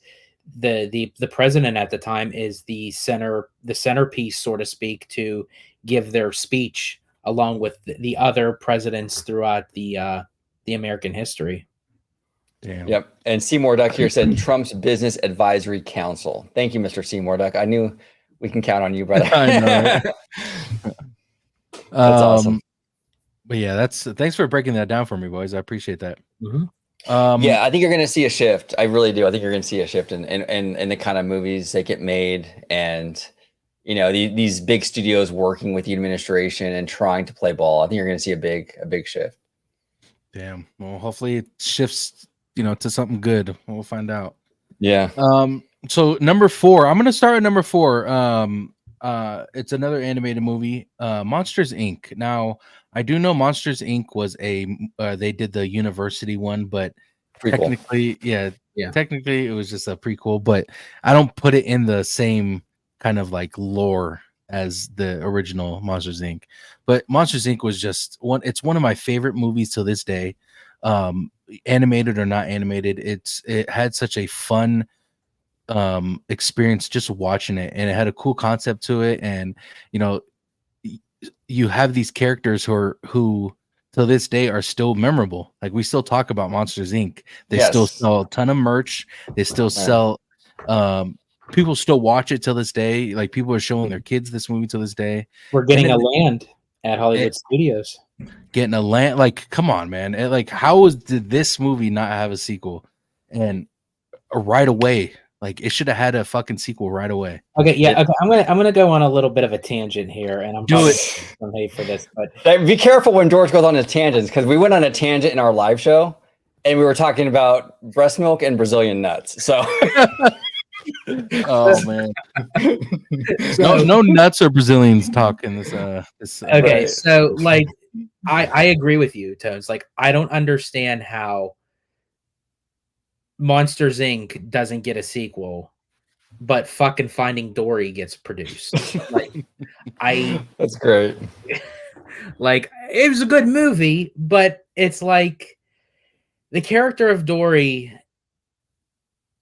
the president at the time is the centerpiece, so to speak, to give their speech along with the other presidents throughout the American history. Damn. Yep. And Seymour Duck here said Trump's Business Advisory Council. Thank you, Mr. Seymour Duck. I knew we can count on you, brother. I know. That's awesome. But yeah, thanks for breaking that down for me, boys. I appreciate that. Mm-hmm. Yeah, I think you're going to see a shift. I really do. I think you're going to see a shift in the kind of movies that get made, and these big studios working with the administration and trying to play ball. I think you're going to see a big shift. Damn. Well, hopefully it shifts, to something good. We'll find out. Yeah. So number 4, I'm going to start at number 4. It's another animated movie, Monsters Inc. Now, I do know Monsters Inc. was they did the university one, but technically it was just a prequel, but I don't put it in the same kind of like lore as the original Monsters Inc. But Monsters Inc. was just it's one of my favorite movies to this day. Animated or not animated, it had such a fun experience just watching it, and it had a cool concept to it, and you have these characters who to this day are still memorable. Like, we still talk about Monsters Inc. They still sell a ton of merch. They still sell people still watch it till this day. Like, people are showing their kids this movie till this day. We're getting a land at Hollywood Studios. Getting a land, like, come on, man. Like, how did this movie not have a sequel? And right away, like, it should have had a fucking sequel right away. Okay, yeah. Okay, I'm gonna go on a little bit of a tangent here, and I'm do it for this. But be careful when George goes on his tangents, because we went on a tangent in our live show, and we were talking about breast milk and Brazilian nuts. So, oh man, no nuts or Brazilians talk in this. Okay, right. So like, I agree with you, Tones. Like, I don't understand how Monsters Inc. doesn't get a sequel, but fucking Finding Dory gets produced. Like, that's great. Like, it was a good movie, but it's like the character of Dory,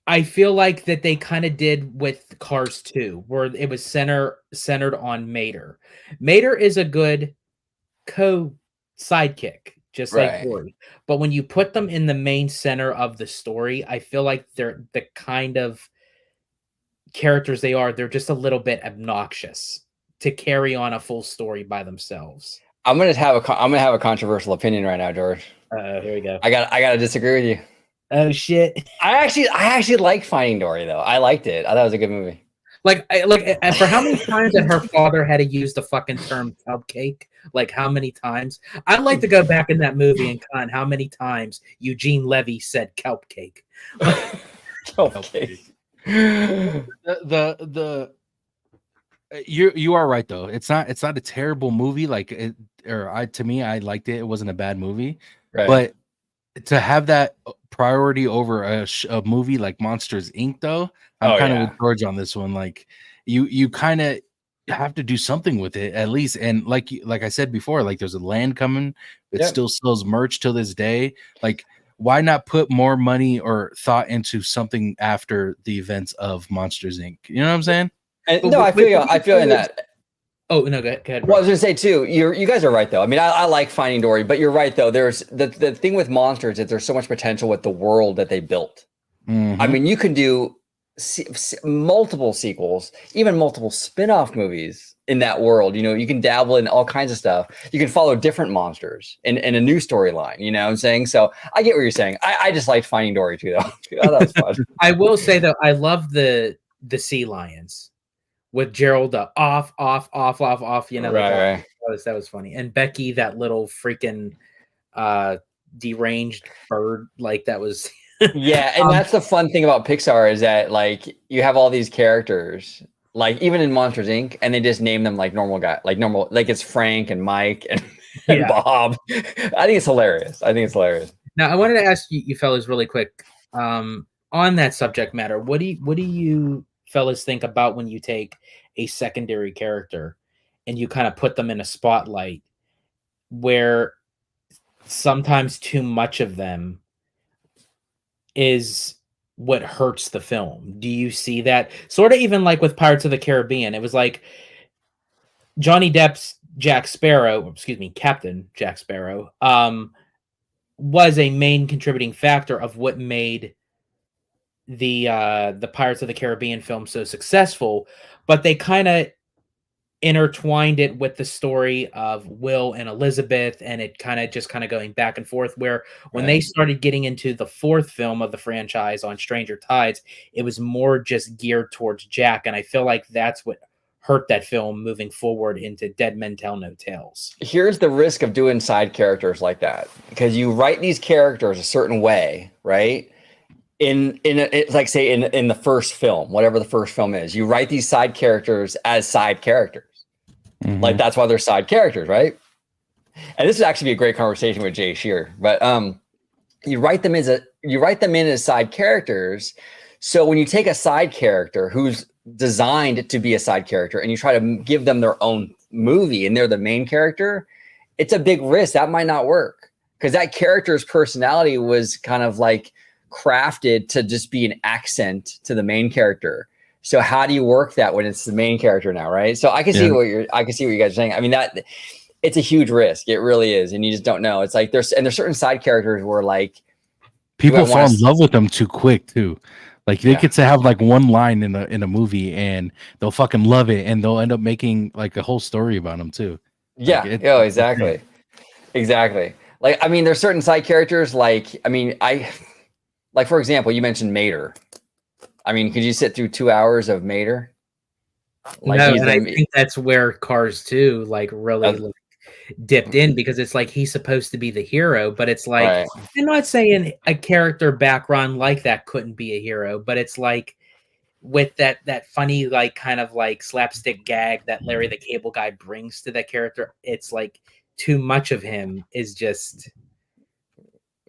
I feel like that they kind of did with Cars 2, where it was centered on Mater. Mater is a good sidekick, just like Dory. But when you put them in the main center of the story, I feel like they're the kind of characters they are. They're just a little bit obnoxious to carry on a full story by themselves. I'm gonna have a controversial opinion right now, George. Here we go. I gotta disagree with you. Oh shit! I actually like Finding Dory though. I liked it. I thought it was a good movie. Like for how many times that her father had to use the fucking term cupcake? Like, how many times? I'd like to go back in that movie and count how many times Eugene Levy said cupcake. Cupcake. You are right though. It's not a terrible movie. Like, to me, I liked it. It wasn't a bad movie, right. But to have that priority over a movie like Monsters Inc. though, I'm kind of with George on this one. Like, you kind of have to do something with it at least. And like I said before, like, there's a land coming that still sells merch till this day. Like, why not put more money or thought into something after the events of Monsters Inc.? You know what I'm saying? And, no, I feel in that. Oh no, go ahead. Well, I was gonna say too, you guys are right though. I mean, I like Finding Dory, but you're right though. There's the thing with Monsters is there's so much potential with the world that they built. Mm-hmm. I mean, you can do multiple sequels, even multiple spin-off movies in that world. You know, you can dabble in all kinds of stuff. You can follow different monsters in a new storyline. You know what I'm saying? So I get what you're saying. I just liked Finding Dory too, though. Oh, that was fun. I will say though, I love the sea lions with Gerald off. You know, Right. that was funny. And Becky, that little freaking deranged bird, like that was. Yeah, and that's the fun thing about Pixar is that like you have all these characters, like even in Monsters Inc., and they just name them like normal guy, like normal, like it's Frank and Mike and, and Bob. I think it's hilarious. Now I wanted to ask you fellas really quick, on that subject matter. What do you fellas think about when you take a secondary character and you kind of put them in a spotlight where sometimes too much of them is what hurts the film? Do you see that? Sort of even like with Pirates of the Caribbean, it was like Johnny Depp's Captain Jack Sparrow, was a main contributing factor of what made the Pirates of the Caribbean film so successful, but they kind of intertwined it with the story of Will and Elizabeth, and it kind of going back and forth, where when they started getting into the fourth film of the franchise on Stranger Tides, it was more just geared towards Jack, and I feel like that's what hurt that film moving forward into Dead Men Tell No Tales. Here's the risk of doing side characters like that, because you write these characters a certain way, right? Like say in the first film, whatever the first film is, you write these side characters as side characters. Mm-hmm. Like that's why they're side characters, right? And this would actually be a great conversation with Jay Shear. But you write them in as side characters. So when you take a side character who's designed to be a side character and you try to give them their own movie and they're the main character, it's a big risk. That might not work because that character's personality was kind of like crafted to just be an accent to the main character. So how do you work that when it's the main character now, right? So I can see what you guys are saying. I mean, that it's a huge risk. It really is, and you just don't know. It's like there's certain side characters where like people fall in love with them too quick too. Like they get to have like one line in a movie and they'll fucking love it, and they'll end up making like a whole story about them too. Yeah. Like, exactly. Exactly. Like I mean, there's certain side characters. Like I mean, like for example, you mentioned Mater. I mean, could you sit through 2 hours of Mater? Like no, and I think that's where Cars 2 like really dipped in, because it's like he's supposed to be the hero, but it's like I'm not saying a character background like that couldn't be a hero, but it's like with that funny like kind of like slapstick gag that Larry the Cable Guy brings to that character, it's like too much of him is just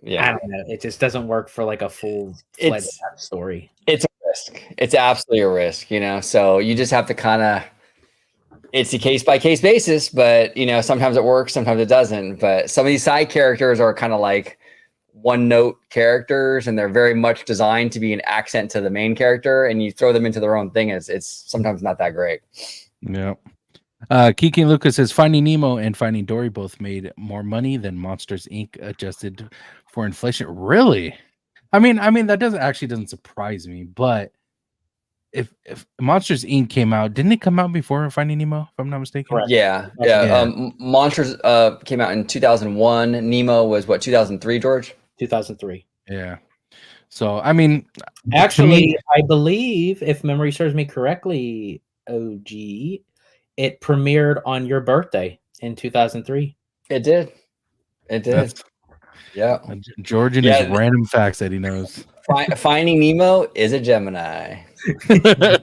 I don't know. It just doesn't work for like a full-fledged story. It's a risk. It's absolutely a risk, you know. So you just have to kind of. It's a case-by-case basis, but you know, sometimes it works, sometimes it doesn't. But some of these side characters are kind of like one-note characters, and they're very much designed to be an accent to the main character. And you throw them into their own thing, and it's sometimes not that great. Yeah. Kiki Lucas says Finding Nemo and Finding Dory both made more money than Monsters Inc. adjusted for inflation. Really? I mean that doesn't surprise me. But if Monsters Inc. came out, didn't it come out before Finding Nemo? If I'm not mistaken. Correct. Yeah. Monsters came out in 2001. Nemo was what, 2003, George? 2003. Yeah. So I mean, actually, I believe if memory serves me correctly, OG. It premiered on your birthday in 2003. It did. Yeah. George and his random facts that he knows. Finding Nemo is a Gemini. but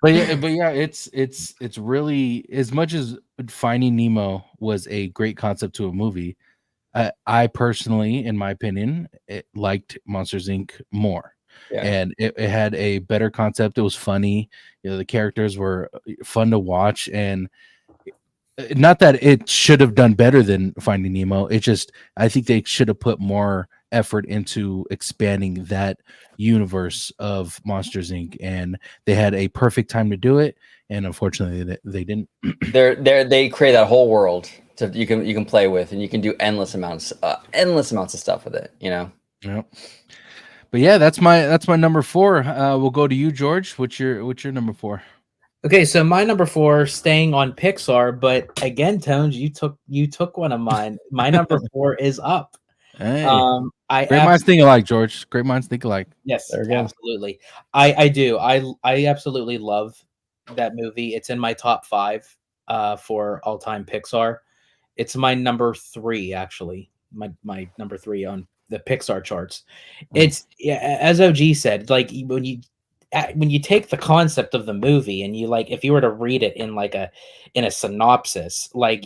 yeah, it's really, as much as Finding Nemo was a great concept to a movie, I personally, in my opinion, liked Monsters Inc. more. Yeah. And it had a better concept. It was funny. You know, the characters were fun to watch, and not that it should have done better than Finding Nemo. It just, I think they should have put more effort into expanding that universe of Monsters Inc. And they had a perfect time to do it, and unfortunately, they didn't. They create that whole world you can play with, and you can do endless amounts of stuff with it. You know. Yep. But yeah, that's my number 4. We'll go to you, George. What's your number 4? Okay, so my number 4, staying on Pixar, but again, Tones, you took one of mine. My number 4 is Up. Hey, I great minds think alike, George. Great minds think alike. Yes, There we go. absolutely. I do. I absolutely love that movie. It's in my top 5 for all time Pixar. It's my number 3 actually. My number 3 on the Pixar charts. It's as OG said, like when you take the concept of the movie and you like if you were to read it in like in a synopsis, like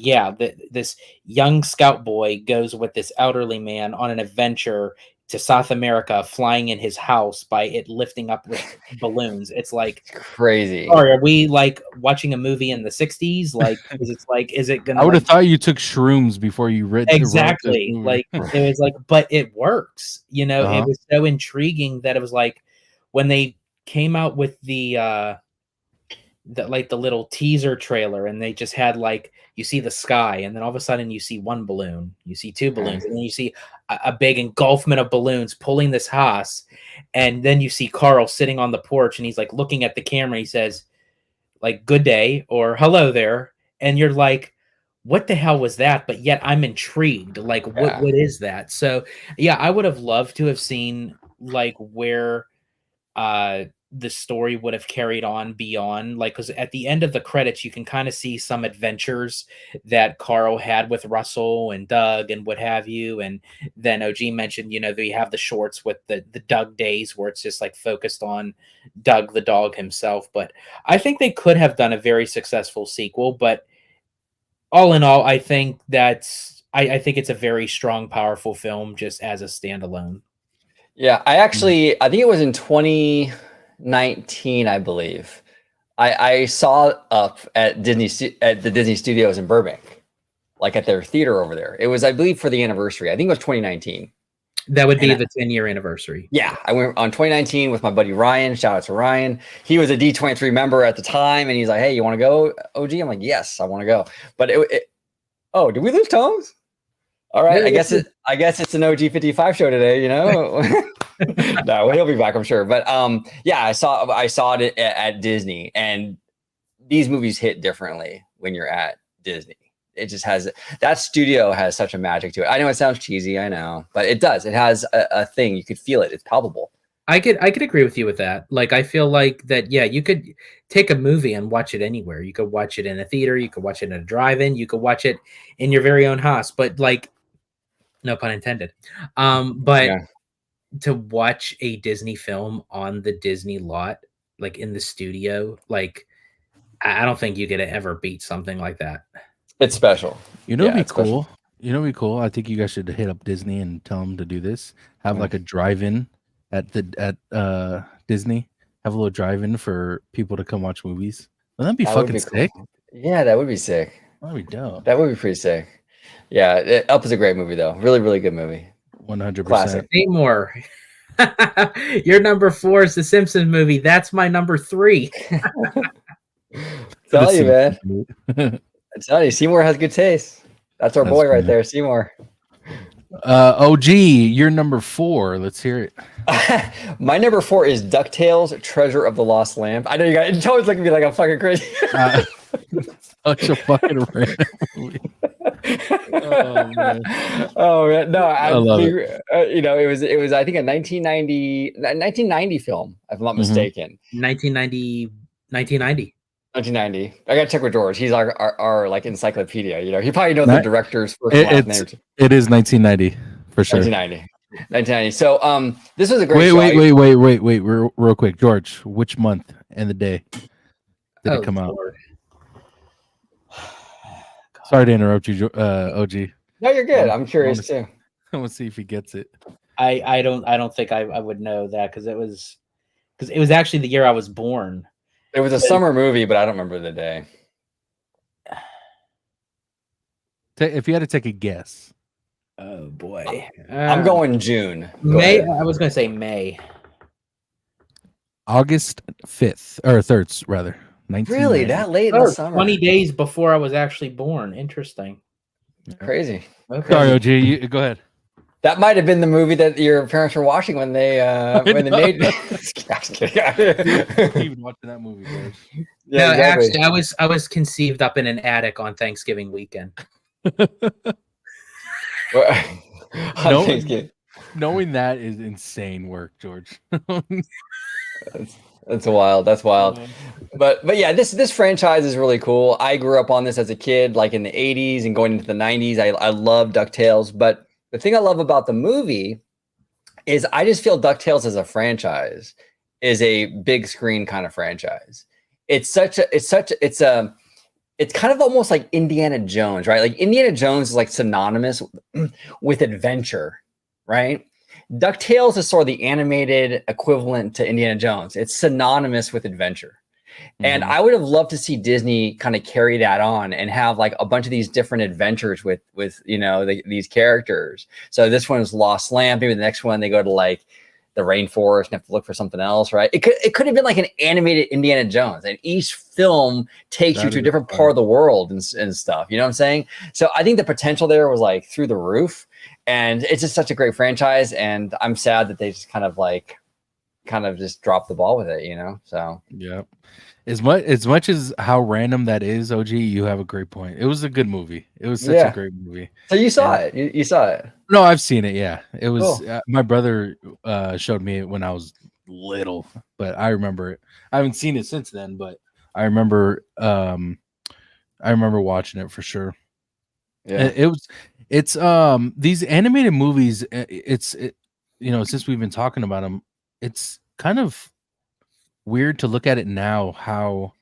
this young scout boy goes with this elderly man on an adventure to South America, flying in his house by it lifting up with balloons. It's like Crazy. sorry, are we like watching a movie in the 60s? Like is it gonna I would have like, thought you took shrooms before you read exactly like it was like, but it works, Uh-huh. It was so intriguing that it was like when they came out with the like the little teaser trailer and they just had like you see the sky and then all of a sudden you see one balloon, you see two balloons, and then you see a big engulfment of balloons pulling this house, and then you see Carl sitting on the porch and he's like looking at the camera, he says like good day or hello there, and you're like what the hell was that, but yet I'm intrigued like what is that. So yeah, I would have loved to have seen like where the story would have carried on beyond, like because at the end of the credits you can kind of see some adventures that Carl had with Russell and Doug and what have you, and then OG mentioned they have the shorts with the Doug days where it's just like focused on Doug the dog himself. But I think they could have done a very successful sequel, but all in all I think I think it's a very strong powerful film just as a standalone. Yeah, I think it was in 2019, I believe. I saw Up at the Disney Studios in Burbank, like at their theater over there. It was, I believe, for the anniversary. I think it was 2019. That would be the 10-year anniversary. Yeah, I went on 2019 with my buddy Ryan. Shout out to Ryan. He was a D23 member at the time, and he's like, "Hey, you want to go, OG?" I'm like, "Yes, I want to go." But oh, did we lose Tomes? All right, I guess it's an OG55 show today. No, he'll be back, I'm sure. But yeah, I saw it at Disney, and these movies hit differently when you're at Disney. It just that studio has such a magic to it. I know it sounds cheesy, I know, but it does. It has a thing. You could feel it. It's palpable. I could agree with you with that. Like, I feel like that, yeah, you could take a movie and watch it anywhere. You could watch it in a theater. You could watch it in a drive-in. You could watch it in your very own house. But like, no pun intended. But to watch a Disney film on the Disney lot, like in the studio, like, I don't think you could ever beat something like that. It's special. It'd be cool. It'd be cool. I think you guys should hit up Disney and tell them to do this. Have like a drive-in at Disney. Have a little drive-in for people to come watch movies. Well, that'd be fucking sick. Cool. Yeah, that would be sick. That'd be dope. That would be pretty sick. Yeah, Up is a great movie though. Really, really good movie. 100%. Classic. More. Your number 4 is the Simpsons movie. That's my number 3. Tell you, man. I tell you, Seymour has good taste. That's our boy right there, Seymour. OG, you're number 4. Let's hear it. My number 4 is DuckTales: Treasure of the Lost Lamp. I know you guys always look at me like I'm fucking crazy. Such a fucking random movie. Oh man, no, I love it. It was I think a 1990 film, if I'm not mistaken. 1990. I gotta check with George. He's our like encyclopedia. He probably knows the director's first last name. It is 1990 for sure. 1990. So this was a great show. Wait, real quick, George. Which month and the day did it come out? Sorry to interrupt you, OG. No, you're good. I'm curious too. I want to see if he gets it. I don't think I would know that because it was actually the year I was born. It was a summer movie, but I don't remember the day. If you had to take a guess. Oh boy. I'm going June. May. I was going to say May. August 5th or 3rd rather. Really? That late in the summer? 20 days before I was actually born. Interesting. Crazy. Okay. Sorry, OG. Go ahead. That might have been the movie that your parents were watching when they made. Even watching that movie, George. Yeah, No, exactly. actually, I was conceived up in an attic on Thanksgiving weekend. On Thanksgiving. Knowing that is insane work, George. That's wild. That's wild. But yeah, this franchise is really cool. I grew up on this as a kid, like in the 80s and going into the 90s. I love DuckTales. But the thing I love about the movie is I just feel DuckTales as a franchise is a big screen kind of franchise. It's kind of almost like Indiana Jones, right? Like Indiana Jones is like synonymous with adventure, right? DuckTales is sort of the animated equivalent to Indiana Jones. It's synonymous with adventure. And I would have loved to see Disney kind of carry that on and have like a bunch of these different adventures with these characters. So this one is Lost Land. Maybe the next one they go to like the rainforest and have to look for something else, right? It could have been like an animated Indiana Jones, and each film takes you to a different part of the world and stuff. You know what I'm saying? So I think the potential there was like through the roof, and it's just such a great franchise. And I'm sad that they just kind of just dropped the ball with it, you know? So yeah. As much as how random that is, OG, you have a great point. It was a good movie. It was such a great movie. So you saw it. You saw it. No, I've seen it. Yeah, it was. Cool. My brother showed me it when I was little, but I remember it. I haven't seen it since then, but I remember. I remember watching it for sure. Yeah, It's these animated movies. Since we've been talking about them, it's kind of weird to look at it now. How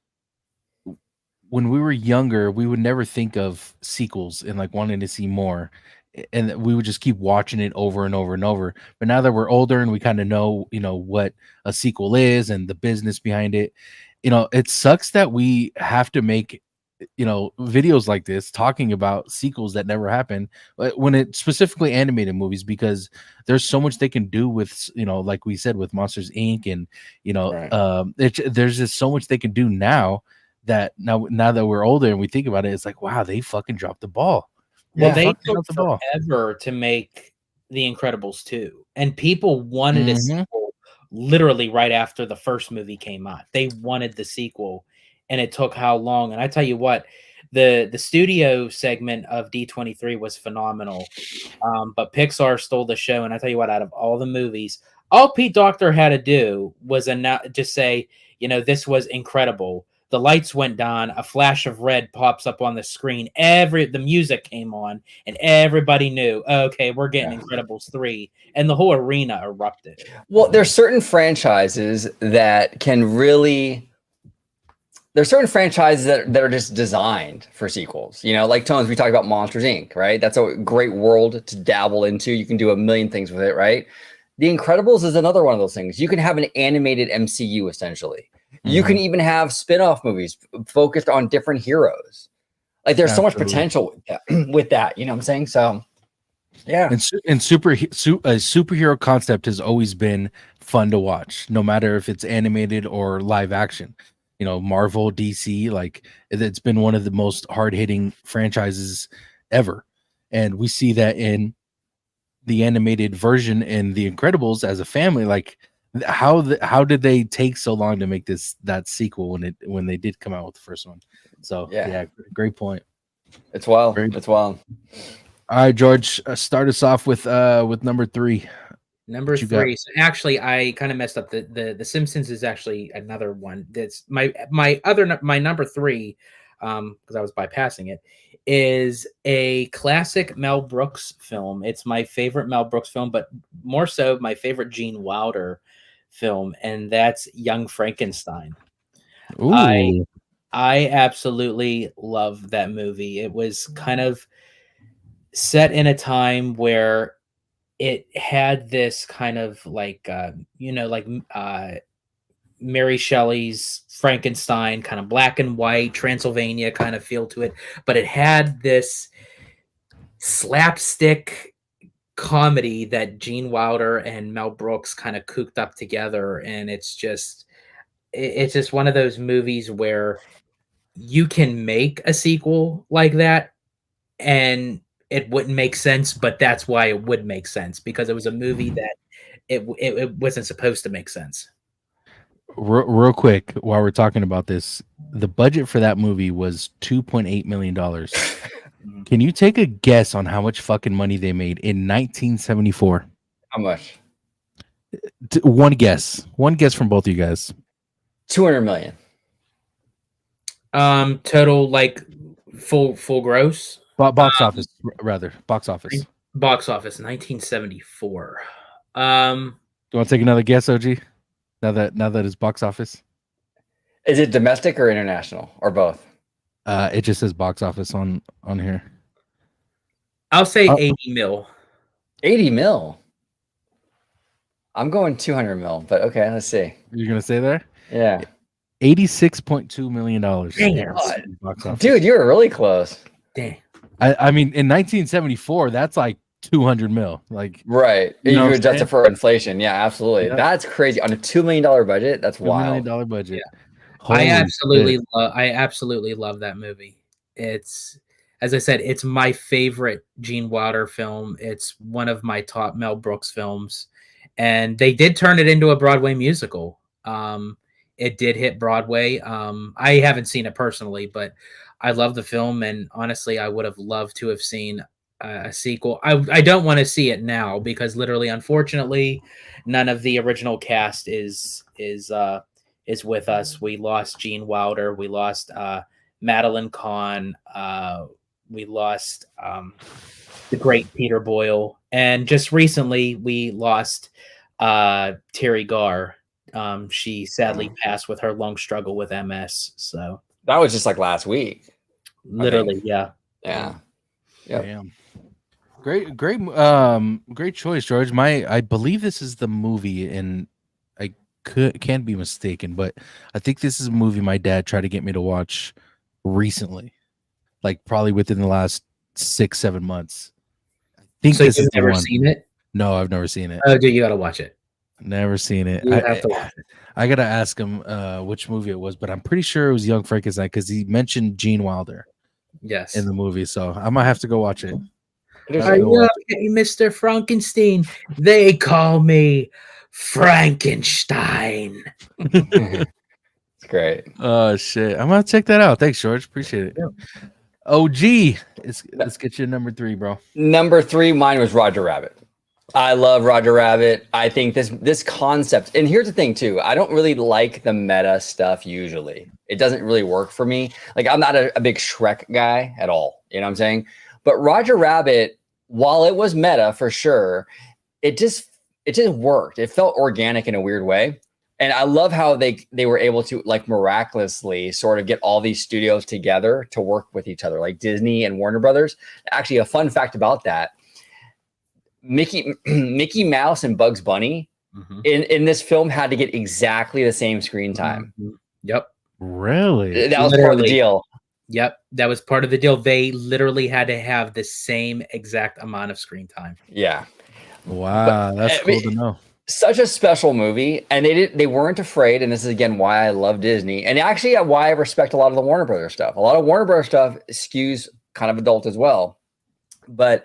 when we were younger, we would never think of sequels and like wanting to see more, and we would just keep watching it over and over and over. But now that we're older and we kind of know, what a sequel is and the business behind it, it sucks that we have to make, videos like this talking about sequels that never happened, when it's specifically animated movies, because there's so much they can do with, like we said, with Monsters Inc. and, there's just so much they can do now that that we're older and we think about it, it's like, wow, they fucking dropped the ball. Well, they took forever to make The Incredibles 2, and people wanted a sequel literally right after the first movie came out. They wanted the sequel, and it took how long? And I tell you what, the studio segment of D23 was phenomenal, but Pixar stole the show. And I tell you what, out of all the movies, all Pete Docter had to do was just say, this was incredible. The lights went down, a flash of red pops up on the screen. The music came on, and everybody knew, okay, we're getting Incredibles 3, and the whole arena erupted. Well, there's certain franchises that can really. There's certain franchises that are just designed for sequels. Like Tones, we talked about Monsters Inc., right? That's a great world to dabble into. You can do a million things with it, right? The Incredibles is another one of those things. You can have an animated MCU, essentially. You can even have spin-off movies focused on different heroes. Like there's so much potential with that. You know what I'm saying? So, yeah. And a superhero concept has always been fun to watch, no matter if it's animated or live action. Marvel, DC, like it's been one of the most hard-hitting franchises ever. And we see that in the animated version in The Incredibles as a family. Like, how did they take so long to make that sequel when they did come out with the first one? So yeah, great point. It's wild. It's wild. All right, George, start us off with number 3. Number 3. So actually, I kind of messed up. The Simpsons is actually another one. That's my number 3, because I was bypassing it, is a classic Mel Brooks film. It's my favorite Mel Brooks film, but more so my favorite Gene Wilder film, and that's Young Frankenstein. Ooh. I absolutely love that movie. It was kind of set in a time where it had this kind of like Mary Shelley's Frankenstein, kind of black and white Transylvania kind of feel to it, but it had this slapstick comedy that Gene Wilder and Mel Brooks kind of cooked up together, and it's just one of those movies where you can make a sequel like that and it wouldn't make sense, but that's why it would make sense, because it was a movie that it wasn't supposed to make sense. Real quick, while we're talking about this, the budget for that movie was $2.8 million. Can you take a guess on how much fucking money they made in 1974? How much? One guess. One guess from both of you guys. 200 million. Total, like, full gross. Box office, rather. Box office. Box office 1974. Do you want to take another guess, OG? Now that it's box office. Is it domestic or international or both? It just says box office on here. I'll say 80 mil. 80 mil. I'm going 200 mil, but okay, let's see. You're gonna say there? Yeah. $86.2 million. Damn. Box office. Dude, you were really close. Dang. I mean, in 1974, that's like 200 mil. Like, Right. You know You what I'm adjust saying? it for inflation. Yeah, absolutely. Yeah. That's crazy. On a $2 million budget, that's $2 million wild. budget. I Holy shit. absolutely love that movie. It's, as I said, it's my favorite Gene Wilder film. It's one of my top Mel Brooks films, and they did turn it into a Broadway musical. It did hit Broadway. I haven't seen it personally, but I love the film, and honestly, I would have loved to have seen a sequel. I don't want to see it now because literally, unfortunately, none of the original cast is with us. We lost Gene Wilder. We lost Madeline Kahn. We lost the great Peter Boyle, and just recently we lost Terry Garr. She sadly passed with her long struggle with MS. So That was just like last week. literally, yeah. Yeah. Yep. Damn. Great choice, George. I believe this is the movie, and I can't be mistaken, but I think this is a movie my dad tried to get me to watch recently, like probably within the last 6-7 months. I think So this you've is the never one. seen it? No, I've never seen it. Oh, dude, you got to watch it. Never seen it. You have to watch it. I gotta ask him which movie it was, but I'm pretty sure it was Young Frankenstein because he mentioned Gene Wilder Yes. in the movie. So I might have to go watch it. Are you okay, Mr. Frankenstein? They call me Frankenstein. It's great. Oh shit! I'm gonna check that out. Thanks, George. Appreciate it. Yeah. OG, let's get you number 3, bro. Number 3, mine was Roger Rabbit. I love Roger Rabbit. I think this concept, and here's the thing too, I don't really like the meta stuff usually. It doesn't really work for me. Like I'm not a big Shrek guy at all. You know what I'm saying? But Roger Rabbit, while it was meta for sure, it just worked. It felt organic in a weird way. And I love how they were able to like miraculously sort of get all these studios together to work with each other, like Disney and Warner Brothers. Actually, a fun fact about that, Mickey Mouse and Bugs Bunny in this film had to get exactly the same screen time. Yep. Really? That was part of the deal. Yep. That was part of the deal. They literally had to have the same exact amount of screen time. Yeah. Wow, that's cool to know. Such a special movie, and they weren't afraid. And this is again why I love Disney, and actually why I respect a lot of the Warner Brothers stuff. A lot of Warner Brothers stuff skews kind of adult as well, but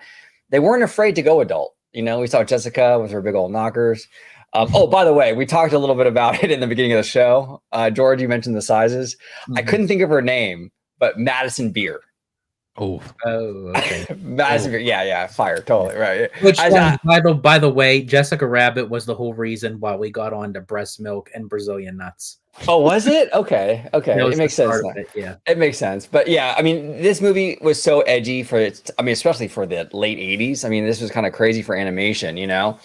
they weren't afraid to go adult. You know, we saw Jessica with her big old knockers. Oh, by the way, we talked a little bit about it in the beginning of the show. George, you mentioned the sizes. I couldn't think of her name, but Madison Beer. Oh, okay. Madison Beer. Yeah, fire, totally right. Which by the way, Jessica Rabbit was the whole reason why we got on to breast milk and Brazilian nuts. Oh, was it? Okay. It makes sense. Yeah, it makes sense. But yeah, I mean, this movie was so edgy for its. I mean, especially for the late '80s. I mean, this was kind of crazy for animation, you know.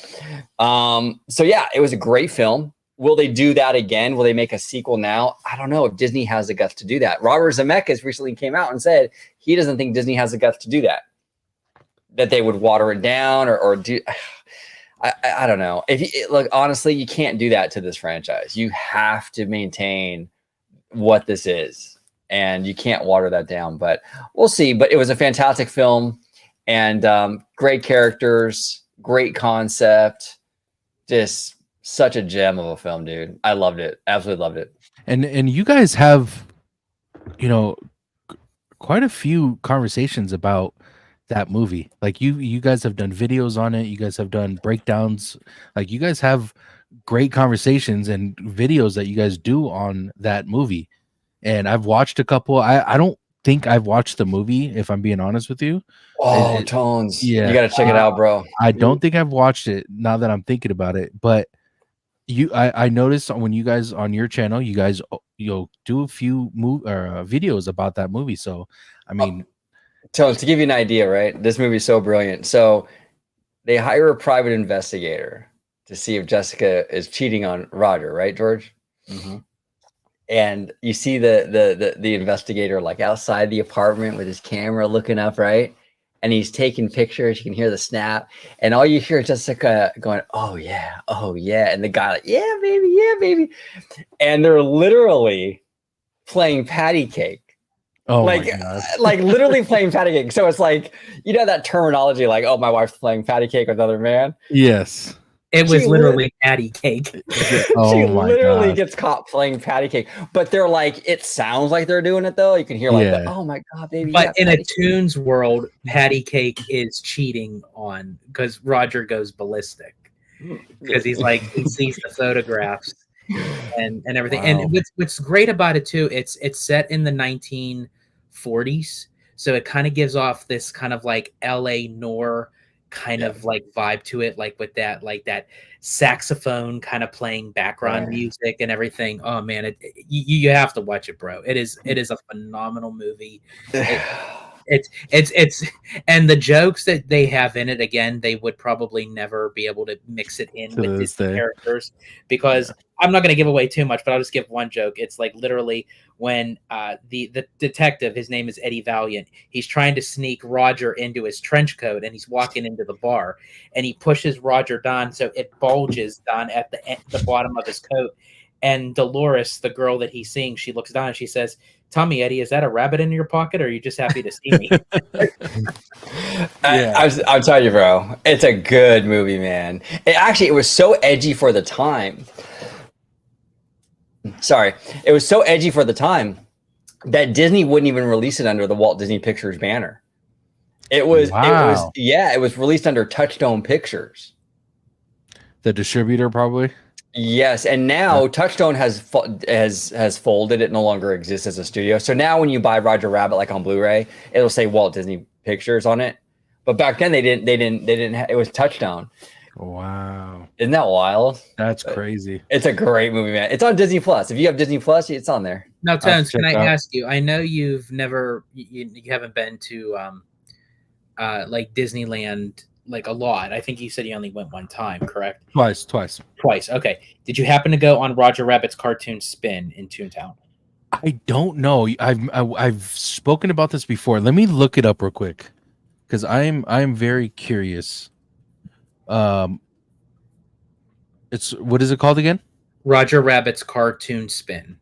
So yeah, it was a great film. Will they do that again? Will they make a sequel now? I don't know if Disney has the guts to do that. Robert Zemeckis recently came out and said he doesn't think Disney has the guts to do that. That they would water it down or do. I don't know. Look, honestly, you can't do that to this franchise. You have to maintain what this is, and you can't water that down. But we'll see. But it was a fantastic film, and great characters, great concept, just such a gem of a film, dude. I loved it. Absolutely loved it. and you guys have, quite a few conversations about that movie. Like you guys have done videos on it. You guys have done breakdowns. Like you guys have great conversations and videos that you guys do on that movie. And I've watched a couple. I don't think I've watched the movie, if I'm being honest with you. Oh, Tones. Yeah. You got to check it out, bro. I don't think I've watched it now that I'm thinking about it, but I noticed when you guys on your channel, you guys do a few videos about that movie. So I mean, Tones, to give you an idea, right? This movie is so brilliant. So they hire a private investigator to see if Jessica is cheating on Roger, right, George? mm-hmm. And you see the investigator like outside the apartment with his camera looking up, right? And he's taking pictures. You can hear the snap, and all you hear is Jessica going, "Oh yeah, oh yeah," and the guy like, "Yeah, baby, yeah, baby," and they're literally playing patty cake. Oh, like literally playing patty cake. So it's like, you know, that terminology, like, "Oh, my wife's playing patty cake with other man." Yes. It was literally patty cake. She literally gets caught playing patty cake, but they're like, it sounds like they're doing it though. You can hear like, oh my god, baby. But in a Toons world, patty cake is cheating on, because Roger goes ballistic because he's like, he sees the photographs and everything. Wow. And what's great about it too, it's set in the 1940s, so it kind of gives off this kind of like LA noir kind of like vibe to it, like with that, like that saxophone kind of playing background music and everything. Oh man, you have to watch it, bro. It is a phenomenal movie. It's and the jokes that they have in it, again, they would probably never be able to mix it in with Disney characters, because I'm not going to give away too much, but I'll just give one joke. It's like literally when the detective, his name is Eddie Valiant, he's trying to sneak Roger into his trench coat, and he's walking into the bar, and he pushes Roger down so it bulges down at the bottom of his coat. And Dolores, the girl that he's seeing, she looks down and she says, "Tell me, Eddie, is that a rabbit in your pocket, or are you just happy to see me?" I'm telling you, bro, it's a good movie, man. It was so edgy for the time. Sorry, it was so edgy for the time that Disney wouldn't even release it under the Walt Disney Pictures banner. It was released under Touchstone Pictures, the distributor, probably. Yes, and now Touchstone has folded. It no longer exists as a studio. So now when you buy Roger Rabbit, like on Blu-ray, it'll say Walt Disney Pictures on it. But back then they didn't. It was Touchstone. Wow, isn't that wild? That's crazy. It's a great movie, man. It's on Disney Plus. If you have Disney Plus, it's on there. Now, Tones, can I ask you? I know you haven't been to like Disneyland like a lot. I think you said you only went one time, correct? Twice. Okay. Did you happen to go on Roger Rabbit's cartoon spin in Toontown? I don't know. I've spoken about this before. Let me look it up real quick, because I'm very curious. It's, what is it called again? Roger Rabbit's cartoon spin.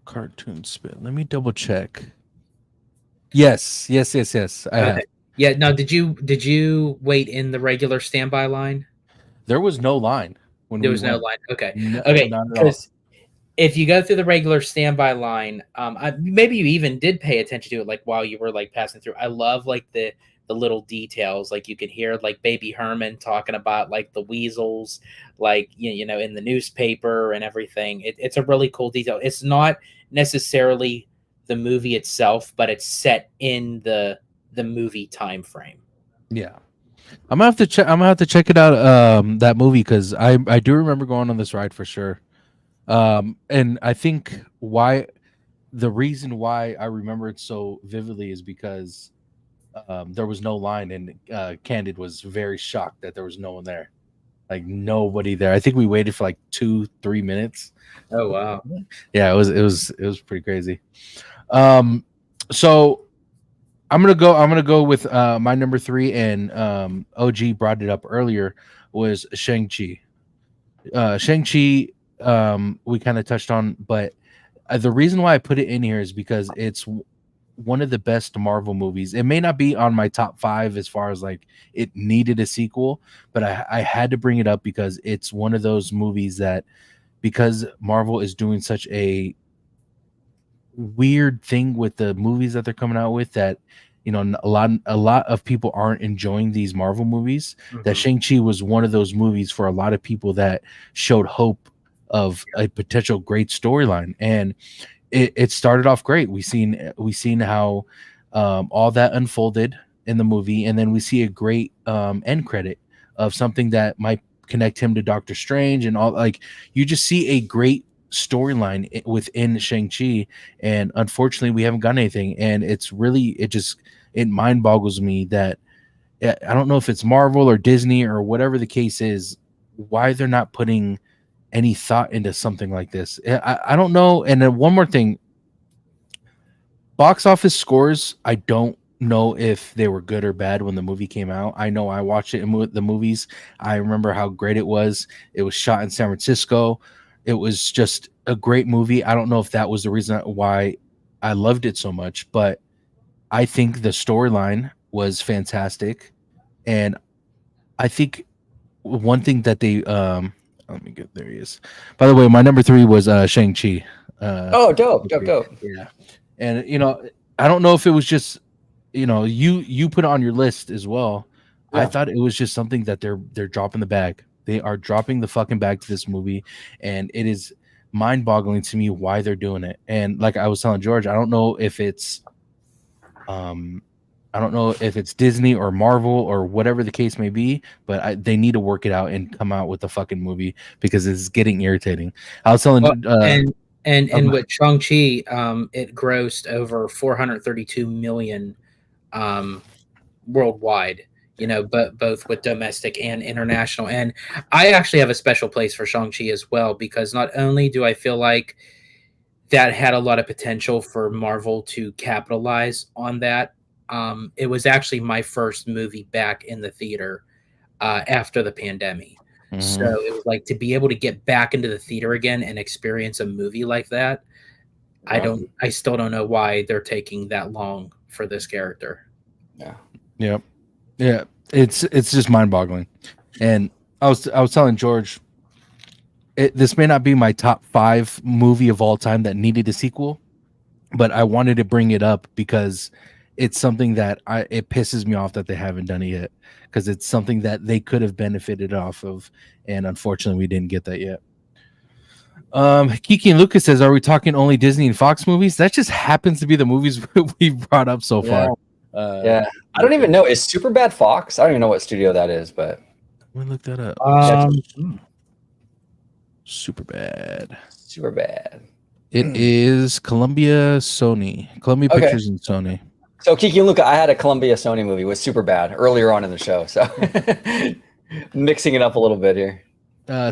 Cartoon spin. Let me double check. Yes. I have. Yeah. Now, did you wait in the regular standby line? There was no line. There was no line. Okay. No, okay. Because if you go through the regular standby line, maybe you even did pay attention to it, like while you were like passing through. I love like the little details, like you could hear like Baby Herman talking about like the weasels, like you know, in the newspaper and everything. It's a really cool detail. It's not necessarily the movie itself, but it's set in the movie time frame. Yeah, I'm gonna have to check. I'm gonna have to check it out. That movie, because I do remember going on this ride for sure. And I think the reason why I remember it so vividly is because there was no line, and Candid was very shocked that there was no one there, like nobody there. I think we waited for like 2-3 minutes. Oh wow! Yeah, it was pretty crazy. So I'm gonna go with my number 3, and OG brought it up earlier, was Shang-Chi. Shang-Chi, we kind of touched on, but the reason why I put it in here is because it's one of the best Marvel movies. It may not be on my top 5 as far as like it needed a sequel, but I had to bring it up because it's one of those movies that, because Marvel is doing such a weird thing with the movies that they're coming out with that a lot of people aren't enjoying these Marvel movies. That Shang-Chi was one of those movies for a lot of people that showed hope of a potential great storyline, and it started off great. We seen how all that unfolded in the movie, and then we see a great end credit of something that might connect him to Doctor Strange and all. Like, you just see a great storyline within Shang-Chi, and unfortunately we haven't gotten anything, and it mind boggles me that I don't know if it's Marvel or Disney or whatever the case is, why they're not putting any thought into something like this. I don't know. And then one more thing, box office scores, I don't know if they were good or bad when the movie came out. I know I watched it in the movies. I remember how great it was. It was shot in San Francisco. It was just a great movie. I don't know if that was the reason why I loved it so much, but I think the storyline was fantastic. And I think one thing that they let me get, there he is. By the way, my number 3 was Shang-Chi. Oh, dope. Yeah. And I don't know if it was just you put it on your list as well. Yeah. I thought it was just something that they're dropping the bag. They are dropping the fucking bag to this movie, and it is mind-boggling to me why they're doing it. And like I was telling George, I don't know if it's Disney or Marvel or whatever the case may be, but they need to work it out and come out with a fucking movie because it's getting irritating. I was telling and with Shang-Chi, it grossed over 432 million worldwide, but both with domestic and international. And I actually have a special place for Shang-Chi as well, because not only do I feel like that had a lot of potential for Marvel to capitalize on that, it was actually my first movie back in the theater after the pandemic. So it was like, to be able to get back into the theater again and experience a movie like that. Yeah. I still don't know why they're taking that long for this character. Yeah. Yep. Yeah. It's just mind boggling. And I was telling George, this may not be my top 5 movie of all time that needed a sequel, but I wanted to bring it up because it's something that it pisses me off that they haven't done it yet, because it's something that they could have benefited off of, and unfortunately we didn't get that yet. Kiki and Lucas says, are we talking only Disney and Fox movies? That just happens to be the movies we've brought up so far. Yeah. I don't even know. Is Superbad Fox? I don't even know what studio that is, but let me look that up. Superbad. It is Columbia Pictures and Sony. So Kiki and Luca, I had a Columbia Sony movie with Superbad earlier on in the show, so mixing it up a little bit here.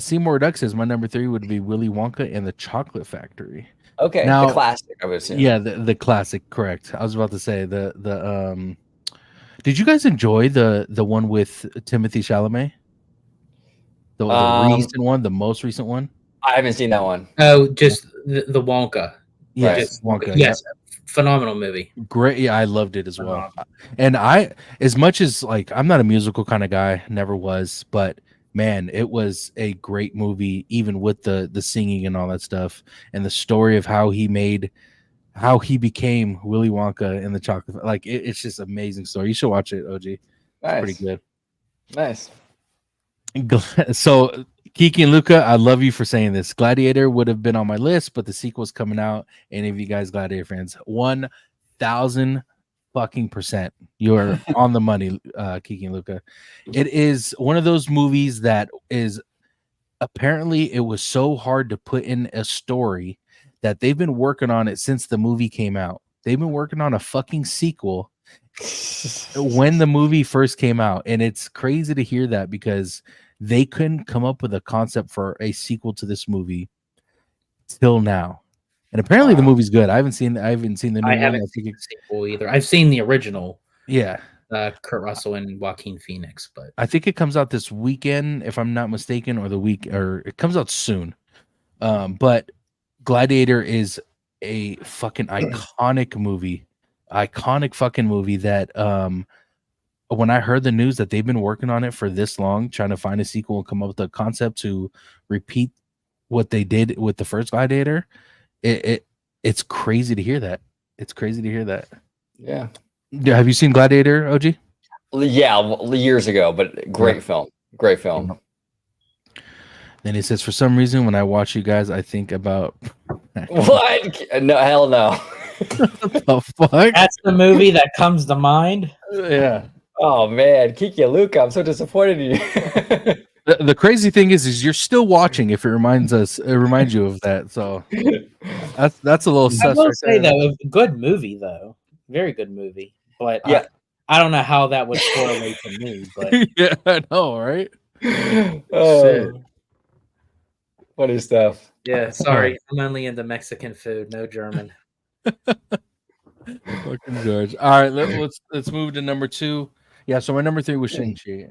Seymour Duck says my number 3 would be Willy Wonka and the Chocolate Factory. Okay, now, the classic, I would assume. Yeah, the classic, correct. I was about to say the did you guys enjoy the one with Timothy Chalamet? The recent one, the most recent one? I haven't seen that one. Oh, just the Wonka. Yes, Wonka. Yes, phenomenal movie. Great. Yeah, I loved it as well. And as much as like I'm not a musical kind of guy, never was, but man, it was a great movie, even with the singing and all that stuff, and the story of how he became Willy Wonka and the Chocolate. Like it's just amazing story. You should watch it, OG. It's pretty good. Nice. So Kiki and Luca, I love you for saying this. Gladiator would have been on my list, but the sequel's coming out. Any of you guys Gladiator fans? 1,000 fucking %. You're on the money, Kiki and Luca. It is one of those movies that is apparently it was so hard to put in a story that they've been working on it since the movie came out. They've been working on a fucking sequel when the movie first came out, and it's crazy to hear that because they couldn't come up with a concept for a sequel to this movie till now. And apparently the movie's good. I haven't seen the new one. I haven't seen the sequel either. I've seen the original. Yeah. Kurt Russell and Joaquin Phoenix, but I think it comes out this weekend, if I'm not mistaken, or it comes out soon. But Gladiator is a fucking iconic fucking movie that when I heard the news that they've been working on it for this long, trying to find a sequel and come up with a concept to repeat what they did with the first Gladiator, it It's crazy to hear that. It's crazy to hear that. Yeah. Yeah, have you seen Gladiator, OG? Yeah, years ago, but great film. Great film. Then he says, for some reason, when I watch you guys, I think about What? No, hell no. the fuck. That's the movie that comes to mind. Yeah. Oh man, Kiki and Luca, I'm so disappointed in you. The crazy thing is you're still watching if it reminds you of that. So that's a little I sus will right say there. though, a good movie though, very good movie. But Yeah. I don't know how that would correlate to me. But Yeah, I know, right? Oh, funny stuff. yeah, sorry, I'm only into Mexican food, no German. Fucking George. All right, let's move to number 2. Yeah, so my number 3 was Shang-Chi.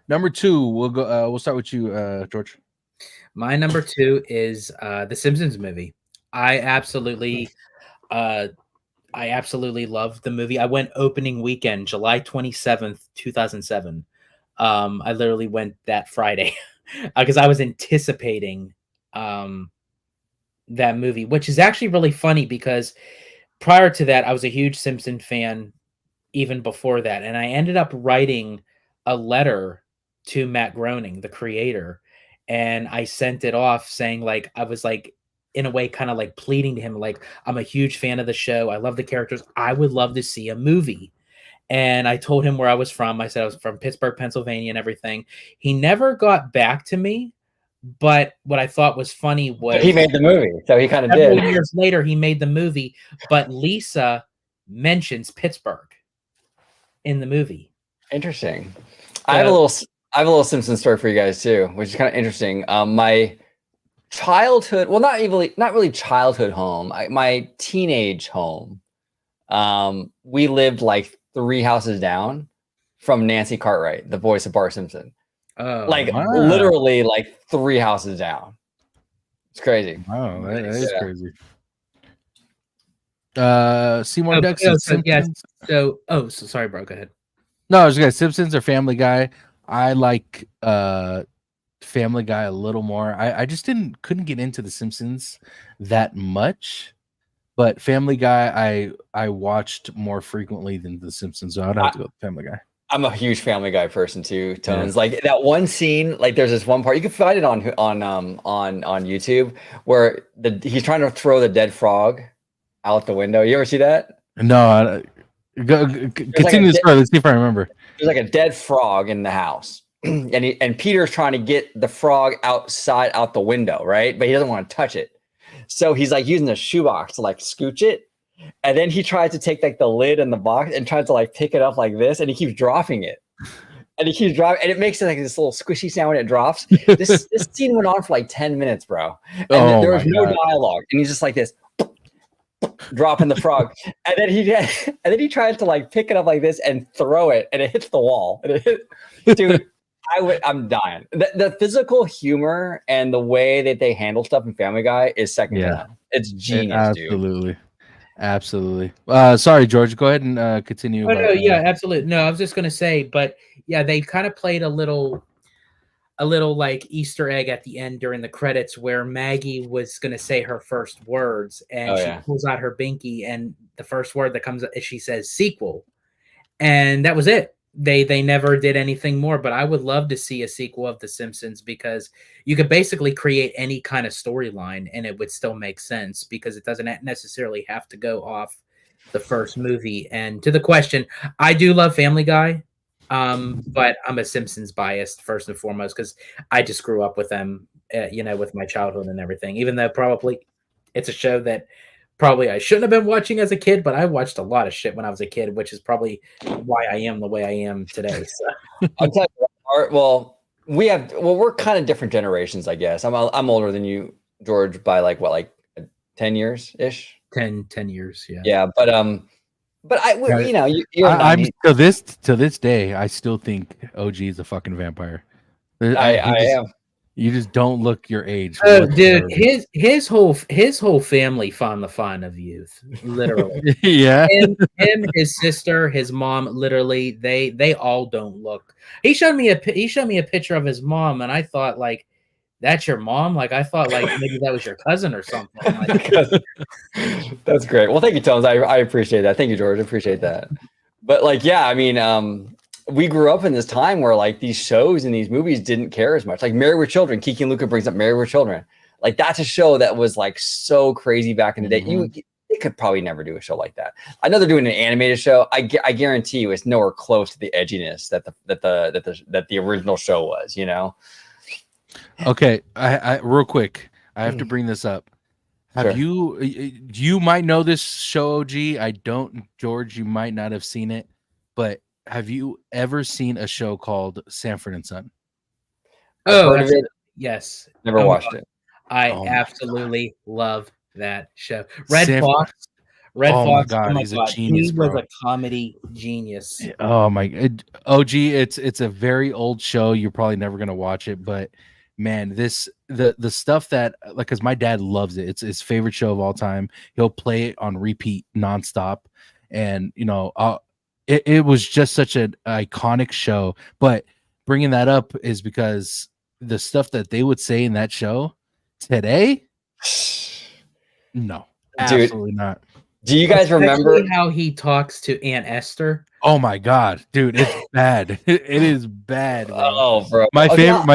Number 2, we'll start with you, George. My number 2 is the Simpsons movie. I absolutely love the movie. I went opening weekend, July 27th, 2007. I literally went that Friday because I was anticipating that movie, which is actually really funny because prior to that, I was a huge Simpson fan even before that. And I ended up writing a letter to Matt Groening, the creator, and I sent it off saying, like, I was like, in a way, kind of like pleading to him, like, I'm a huge fan of the show. I love the characters. I would love to see a movie. And I told him where I was from. I said I was from Pittsburgh, Pennsylvania, and everything. He never got back to me. But what I thought was funny was He made the movie, so he kind of several did. years later, he made the movie, but Lisa mentions Pittsburgh in the movie. Interesting. I have a little Simpsons story for you guys too, which is kind of interesting. My childhood, well, not really childhood home, my teenage home. We lived like 3 houses down from Nancy Cartwright, the voice of Bart Simpson. Oh, Like wow. literally like 3 houses down. It's crazy. Wow, that is Yeah. crazy. Seymour oh, Ducks oh, and so, yes. Simpsons. So sorry, bro. Go ahead. No, I was gonna Simpsons or Family Guy. I like Family Guy a little more. I just couldn't get into the Simpsons that much, but Family Guy I watched more frequently than the Simpsons. So I'd have to go with Family Guy. I'm a huge Family Guy person too, Tones. Yeah. Like that one scene, like there's this one part you can find it on YouTube where he's trying to throw the dead frog out the window. You ever see that? No, continue this part. Let's see if I remember. There's like a dead frog in the house, and Peter's trying to get the frog out the window, right? But he doesn't want to touch it, so he's like using a shoebox to like scooch it. And then he tries to take like the lid and the box and tries to like pick it up like this, and he keeps dropping it. And he keeps dropping, and it makes it like this little squishy sound when it drops. This scene went on for like 10 minutes, bro. And there was no dialogue, and he's just like this, dropping the frog. And then he tries to like pick it up like this and throw it, and it hits the wall. And dude, I'm dying. The physical humor and the way that they handle stuff in Family Guy is second to none. It's genius, dude. Absolutely. Sorry, George. Go ahead and continue. Oh, no, yeah, absolutely. No, I was just gonna say, but yeah, they kind of played a little like Easter egg at the end during the credits where Maggie was gonna say her first words, and she pulls out her binky, and the first word that comes up, she says sequel, and that was it. They never did anything more, but I would love to see a sequel of The Simpsons because you could basically create any kind of storyline and it would still make sense because it doesn't necessarily have to go off the first movie. And to the question, I do love Family Guy, but I'm a Simpsons biased first and foremost because I just grew up with them, with my childhood and everything, even though probably it's a show that probably I shouldn't have been watching as a kid, but I watched a lot of shit when I was a kid, which is probably why I am the way I am today. So I'll tell you what, we're kind of different generations, I guess. I'm older than you, George, by like 10 years ish. 10 years, yeah. Yeah, but I'm to this day, I still think OG is a fucking vampire. I am. You just don't look your age. Oh, dude, his whole family found the fun of youth, literally. Yeah. Him, his sister, his mom, literally, they all don't look. He showed me a picture of his mom, and I thought, like, that's your mom? Like, I thought like maybe that was your cousin or something. Like, That's great. Well, thank you, Tones. I appreciate that. Thank you, George. I appreciate that. But like, yeah, I mean, we grew up in this time where like these shows and these movies didn't care as much. Like Married with Children, Kiki and Luca brings up Married with Children. Like that's a show that was like so crazy back in the day. They could probably never do a show like that. I know they're doing an animated show. I guarantee you, it's nowhere close to the edginess that the original show was. You know. Okay, I real quick, I have to bring this up. Have you might know this show, OG? I don't, George. You might not have seen it, but have you ever seen a show called Sanford and Son? I've heard of it. Yes. Never watched it. I absolutely love that show. Red Fox. My God, he's a genius. He was a comedy genius. Oh my, OG, it's a very old show. You're probably never gonna watch it, but man, the stuff that like, because my dad loves it. It's his favorite show of all time. He'll play it on repeat nonstop, and you know, it was just such an iconic show. But bringing that up is because the stuff that they would say in that show today, no, absolutely not. Do you guys remember how he talks to Aunt Esther? Oh my God, dude, it's bad. It is bad, bro. Oh, bro. My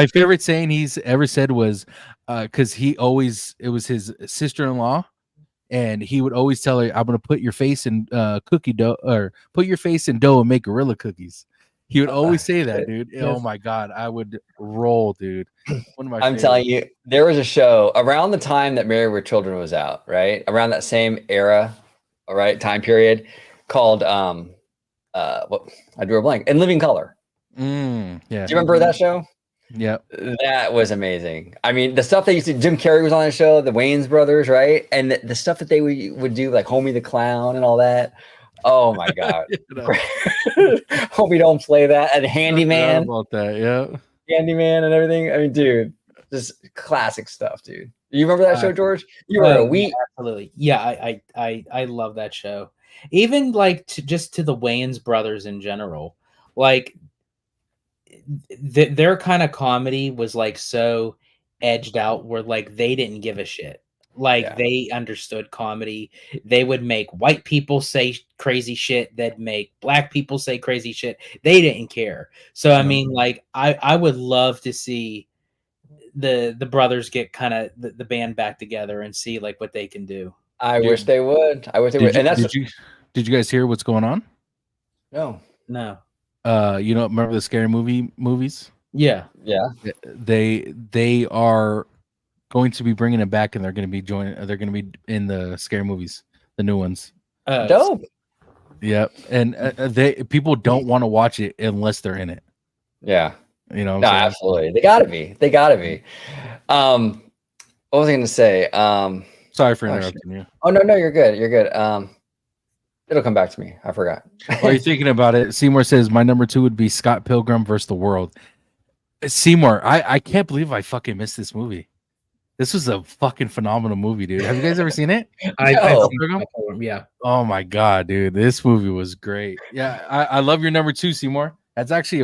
favorite saying he's ever said was, because it was his sister-in-law, and he would always tell her, "I'm gonna put your face in cookie dough, or put your face in dough and make gorilla cookies." He would always say that, dude. Yes. Oh my God, I would roll, dude. One of my I'm telling you, there was a show around the time that Married with Children was out, right? Around that same era, all right, time period, called what I drew a blank, In Living Color. Yeah. Do you remember that show? Yep. That was amazing. I mean, the stuff they used to, Jim Carrey was on the show, the Wayans brothers, right? And the stuff that they would do, like Homie the Clown and all that. Oh my God. Homie Don't Play That. And Handyman. About that, yeah. Handyman and everything. I mean, dude, just classic stuff, dude. You remember that show, George? You were a wee. Absolutely. Yeah, I love that show. Even like to the Wayans brothers in general. Like their kind of comedy was like so edged out where like they didn't give a shit. Like they understood comedy. They would make white people say crazy shit. They'd make black people say crazy shit. They didn't care. So I mean, like I would love to see the brothers get kind of the band back together and see like what they can do. I wish they would. I wish they would. And that's did you guys hear what's going on? No. You know, remember the scary movies? Yeah. They are going to be bringing it back, and they're going to be they're going to be in the scary movies, the new ones. Dope. Yeah, and people don't want to watch it unless they're in it. Yeah, you know. No, absolutely. They gotta be. What was I going to say? Sorry for interrupting you. Oh no, you're good. You're good. It'll come back to me. I forgot. While you're thinking about it, Seymour says my number 2 would be Scott Pilgrim versus the World. Seymour, I can't believe I fucking missed this movie. This was a fucking phenomenal movie, dude. Have you guys ever seen it? Yeah. Oh my God, dude. This movie was great. Yeah, I love your number 2, Seymour. That's actually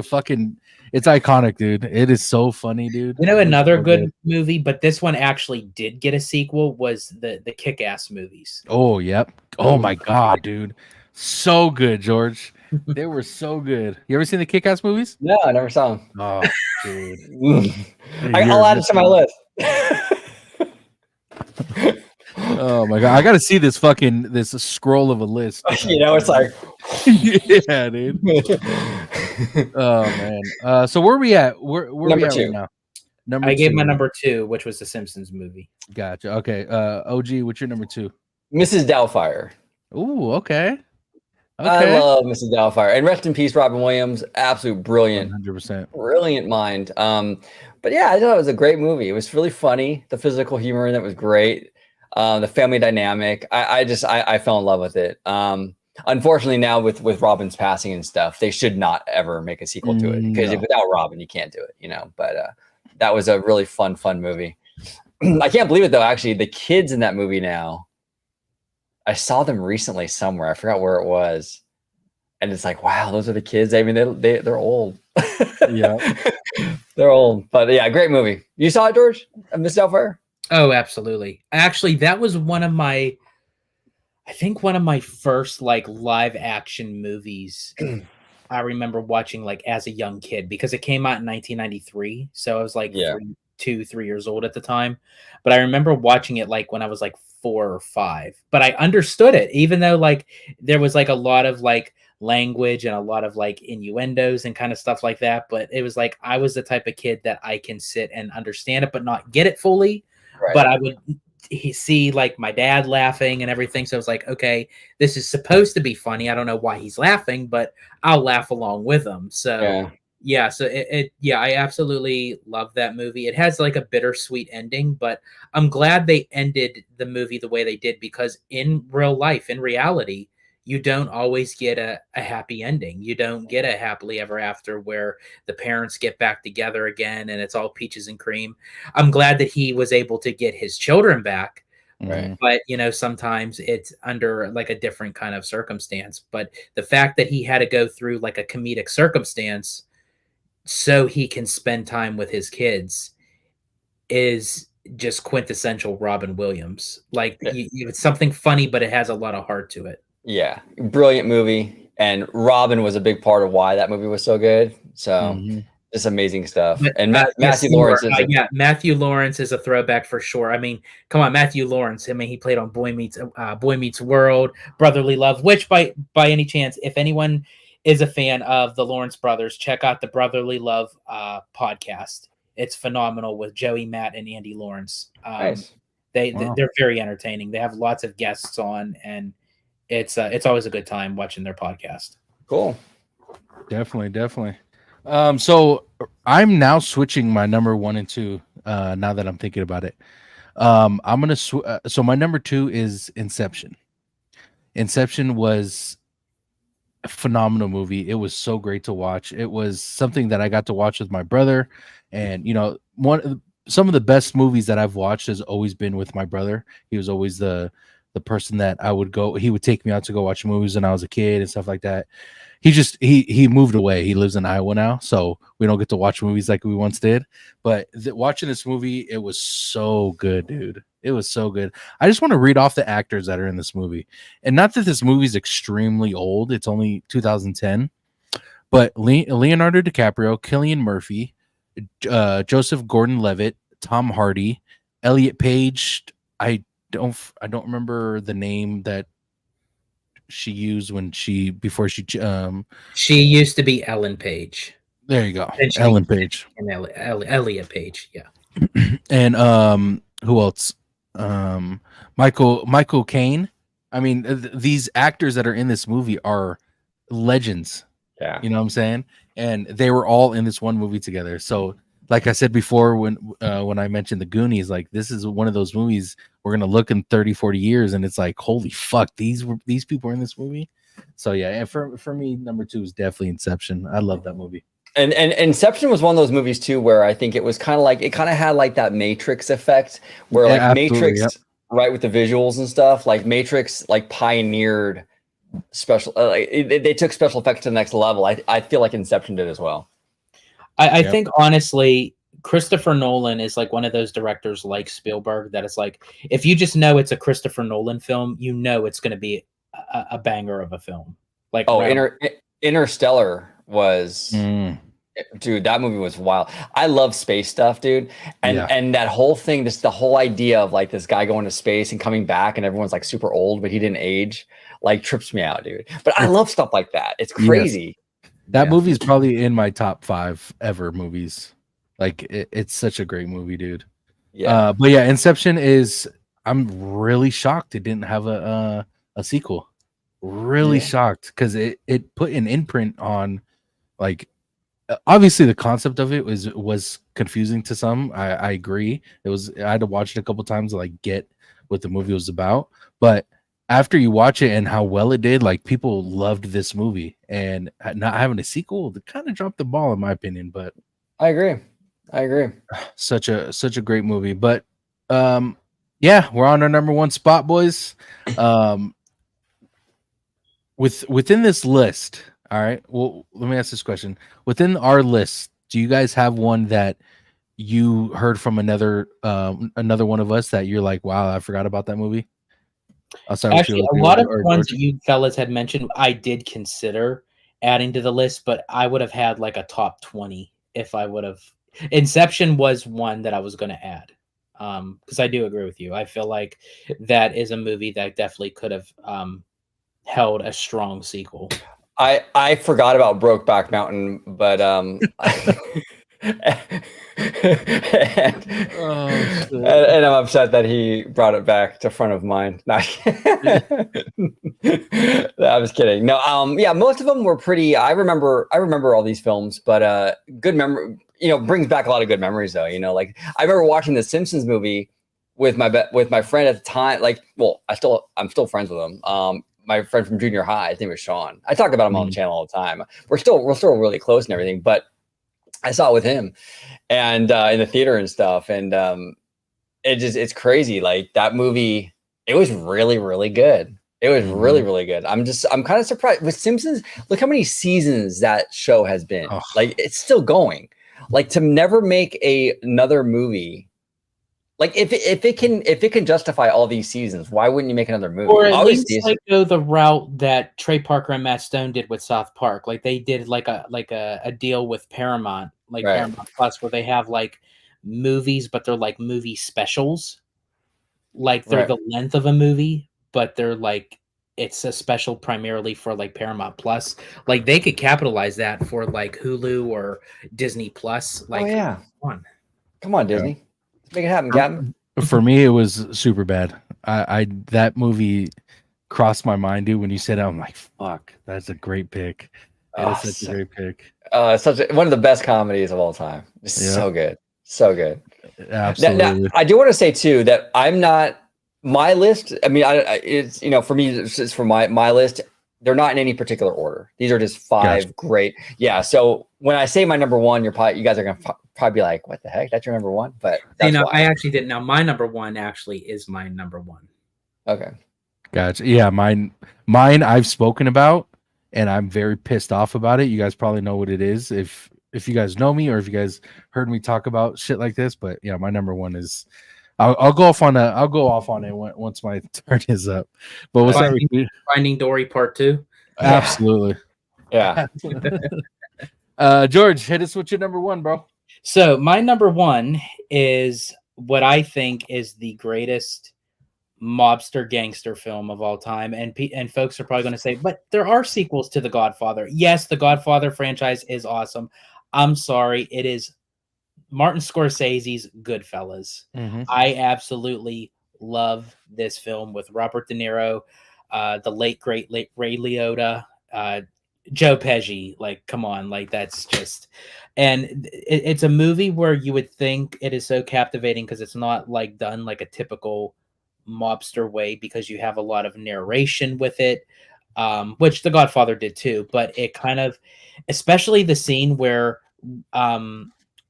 it's iconic, dude. It is so funny, dude. You know, another good movie, but this one actually did get a sequel, was the Kick-Ass movies. Oh, yep. Oh my God, dude. So good, George. They were so good. You ever seen the Kick-Ass movies? No, I never saw them. Oh, dude. I'll add it to my list. Oh my God, I gotta see this scroll of a list. You know, it's like yeah, dude. Oh man. So where are we at? Where number we at 2 right now? I gave my number 2, which was the Simpsons movie. Gotcha. Okay. OG, what's your number 2? Mrs. Doubtfire. Ooh, okay. I love Mrs. Doubtfire, and rest in peace, Robin Williams. Absolute brilliant, 100%, brilliant mind. But yeah, I thought it was a great movie. It was really funny. The physical humor in it was great. The family dynamic. I fell in love with it. Unfortunately, now with Robin's passing and stuff, they should not ever make a sequel to it, because without Robin, you can't do it. You know. But that was a really fun movie. I can't believe it though. Actually, the kids in that movie now, I saw them recently somewhere. I forgot where it was, and it's like, wow, those are the kids. I mean, they're old. Yeah. They're old, but yeah, great movie. You saw it, George? Miss Doubtfire? Oh, absolutely. Actually, that was I think one of my first like live action movies I remember watching like as a young kid because it came out in 1993. So I was like Yeah. 3 years old at the time. But I remember watching it like when I was like 4 or 5. But I understood it, even though like there was like a lot of like language and a lot of like innuendos and kind of stuff like that. But it was like I was the type of kid that I can sit and understand it, but not get it fully. Right. But I would see like my dad laughing and everything. So I was like, okay, this is supposed to be funny. I don't know why he's laughing, but I'll laugh along with him. So yeah, so yeah, I absolutely love that movie. It has like a bittersweet ending, but I'm glad they ended the movie the way they did because in real life, in reality, you don't always get a happy ending. You don't get a happily ever after where the parents get back together again and it's all peaches and cream. I'm glad that he was able to get his children back, Right. but sometimes it's under like a different kind of circumstance. But the fact that he had to go through like a comedic circumstance so he can spend time with his kids is just quintessential Robin Williams. Like it's something funny, but it has a lot of heart to it. Yeah, brilliant movie, and Robin was a big part of why that movie was so good. So just amazing stuff. But, And Matthew Lawrence is Matthew Lawrence is a throwback for sure. I mean, come on, Matthew Lawrence. I mean, he played on Boy Meets World, Brotherly Love. Which, by any chance, if anyone is a fan of the Lawrence brothers, check out the Brotherly Love podcast. It's phenomenal with Joey, Matt, and Andy Lawrence. Nice. They're very entertaining. They have lots of guests on, and it's always a good time watching their podcast. Cool. Definitely. So I'm now switching my number 1 and 2. Now that I'm thinking about it, I'm gonna. So my number 2 is Inception. Inception was a phenomenal movie. It was so great to watch. It was something that I got to watch with my brother, and some of the best movies that I've watched has always been with my brother. He was always the person that he would take me out to go watch movies when I was a kid and stuff like that. He moved away. He lives in Iowa now, so we don't get to watch movies like we once did. But watching this movie, it was so good, dude. It was so good. I just want to read off the actors that are in this movie. And not that this movie's extremely old. It's only 2010. But Leonardo DiCaprio, Cillian Murphy, Joseph Gordon-Levitt, Tom Hardy, Elliot Page. I don't remember the name that she used before she used to be Ellen Page. There you go. Ellen Page. And Elliot Page, yeah. And who else? Michael Caine. I mean, these actors that are in this movie are legends. Yeah. You know what I'm saying? And they were all in this one movie together. So like I said before, when I mentioned the Goonies, like this is one of those movies we're gonna look in 30, 40 years, and it's like, holy fuck, these people are in this movie. So yeah, and for me, number 2 is definitely Inception. I love that movie. And Inception was one of those movies too, where I think it was kind of had like that Matrix effect, where like Matrix, right, with the visuals and stuff, like Matrix, like pioneered special, they took special effects to the next level. I feel like Inception did as well. I think honestly, Christopher Nolan is like one of those directors like Spielberg that it's like, if you just know it's a Christopher Nolan film, you know it's going to be a banger of a film. Like, Interstellar was, dude, that movie was wild. I love space stuff, dude. And that whole thing, the whole idea of like this guy going to space and coming back and everyone's like super old, but he didn't age, like trips me out, dude. But I love stuff like that. It's crazy. Yes. That movie is probably in my top 5 ever movies. Like it's such a great movie, dude. Yeah. But yeah, Inception is. I'm really shocked it didn't have a sequel. Really shocked because it put an imprint on, like, obviously the concept of it was confusing to some. I agree. I had to watch it a couple times to like get what the movie was about, but after you watch it and how well it did, like people loved this movie, and not having a sequel, they kind of dropped the ball in my opinion. But I agree. Such a great movie. But yeah, we're on our number 1 spot, boys. Within this list, All right. Well, let me ask this question. Within our list, do you guys have one that you heard from another one of us that you're like, wow, I forgot about that movie? I'll start with Actually, you, a lot of or ones George. that you fellas had mentioned, I did consider adding to the list, but I would have had like a top 20 if I would have. Inception was one that I was going to add. Because I do agree with you. I feel like that is a movie that definitely could have held a strong sequel. I forgot about Brokeback Mountain, but and, and I'm upset that he brought it back to front of mind. No, I was kidding. No, yeah, most of them were pretty. I remember all these films, but good memory. Brings back a lot of good memories, though. Like I remember watching the Simpsons movie with my friend at the time. Like, well, I'm still friends with him. My friend from junior high, his name was Sean. I talk about him on the channel all the time. We're still really close and everything, but I saw it with him and in the theater and stuff. And it's crazy. Like that movie, it was really, really good. It was really, really good. I'm kind of surprised with Simpsons. Look how many seasons that show has been. Oh. Like it's still going. Like to never make another movie. Like if it can justify all these seasons, why wouldn't you make another movie? Or at Obviously, least like go the route that Trey Parker and Matt Stone did with South Park. Like they did like a deal with Paramount, like Right. Paramount Plus, where they have like movies, but they're like movie specials. Like they're Right. the length of a movie, but they're like it's a special primarily for like Paramount Plus. Like they could capitalize that for like Hulu or Disney Plus. Like, oh yeah, come on, Disney, let's make it happen, Captain. For me, it was super bad. I that movie crossed my mind, dude. When you said it, I'm like, fuck, that's a great pick. It is such a great pick. One of the best comedies of all time. So good, so good. Absolutely. Now, I do want to say too that I'm not my list. I mean, it's for me, it's for my list. They're not in any particular order. These are just five great. Yeah. So when I say my number one, you guys are gonna probably be like, "What the heck? That's your number one?" But that's why. I actually didn't. Now my number one actually is my number one. Okay. Gotcha. Yeah, mine I've spoken about, and I'm very pissed off about it. You guys probably know what it is if you guys know me or if you guys heard me talk about shit like this. But yeah, my number one is. I'll go off on it once my turn is up. But what's Finding Dory Part 2? Absolutely. Yeah. George, hit us with your number one, bro. So my number one is what I think is the greatest mobster gangster film of all time, and folks are probably going to say, but there are sequels to The Godfather. Yes, the Godfather franchise is awesome. I'm sorry, it is Martin Scorsese's Goodfellas. I absolutely love this film with Robert De Niro, the late great Ray Liotta, Joe Pesci. Like, come on, like that's just, and it's a movie where you would think it is so captivating because it's not like done like a typical mobster way, because you have a lot of narration with it, which The Godfather did too. But it kind of, especially the scene where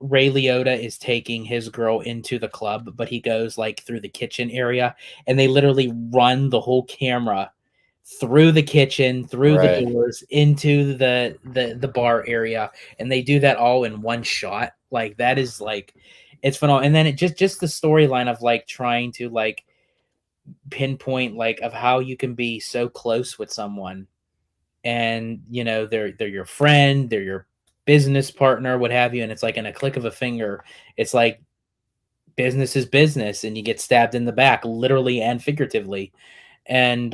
Ray Liotta is taking his girl into the club, but he goes like through the kitchen area, and they literally run the whole camera through the kitchen, through the doors, into the bar area, and they do that all in one shot. Like that is like, it's phenomenal. And then it just the storyline of like trying to like pinpoint like of how you can be so close with someone, and they're your friend, they're your business partner, what have you, and it's like in a click of a finger, it's like business is business, and you get stabbed in the back, literally and figuratively. And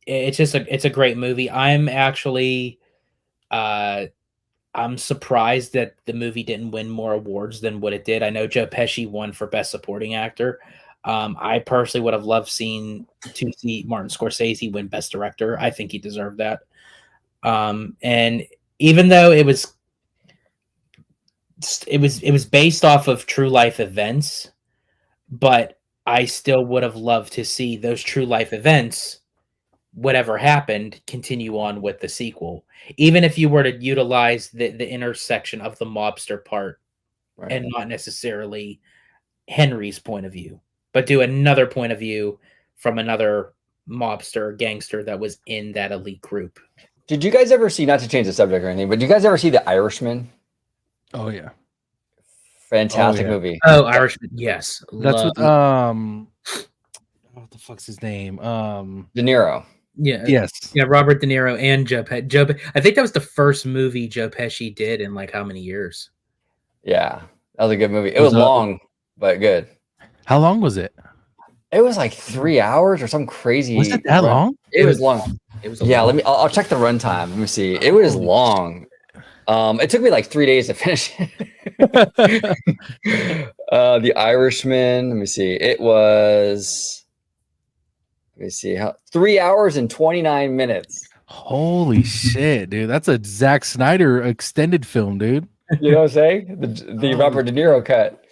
it's a great movie. I'm actually I'm surprised that the movie didn't win more awards than what it did. I know Joe Pesci won for Best Supporting Actor. I personally would have loved to see Martin Scorsese win Best Director. I think he deserved that. And even though it was based off of true life events, but I still would have loved to see those true life events, whatever happened, continue on with the sequel. Even if you were to utilize the intersection of the mobster part, and not necessarily Henry's point of view, but do another point of view from another mobster gangster that was in that elite group. Did you guys ever see, not to change the subject or anything, but did you guys ever see The Irishman? Oh yeah, Fantastic yeah. movie. Oh, Irishman. Yes. that's with what the fuck's his name? De Niro. Yeah. Yes. Yeah, Robert De Niro and Joe Pesci. I think that was the first movie Joe Pesci did in like how many years? Yeah, that was a good movie. It was long, but good. How long was it? It was like 3 hours or some crazy. Was it that long? It was long. It was. Yeah, I'll check the runtime. Let me see. It was long. It took me like 3 days to finish it. The Irishman. Let me see. It was. Let me see. 3 hours and 29 minutes. Holy shit, dude! That's a Zack Snyder extended film, dude. You know what I'm saying? The Robert De Niro cut.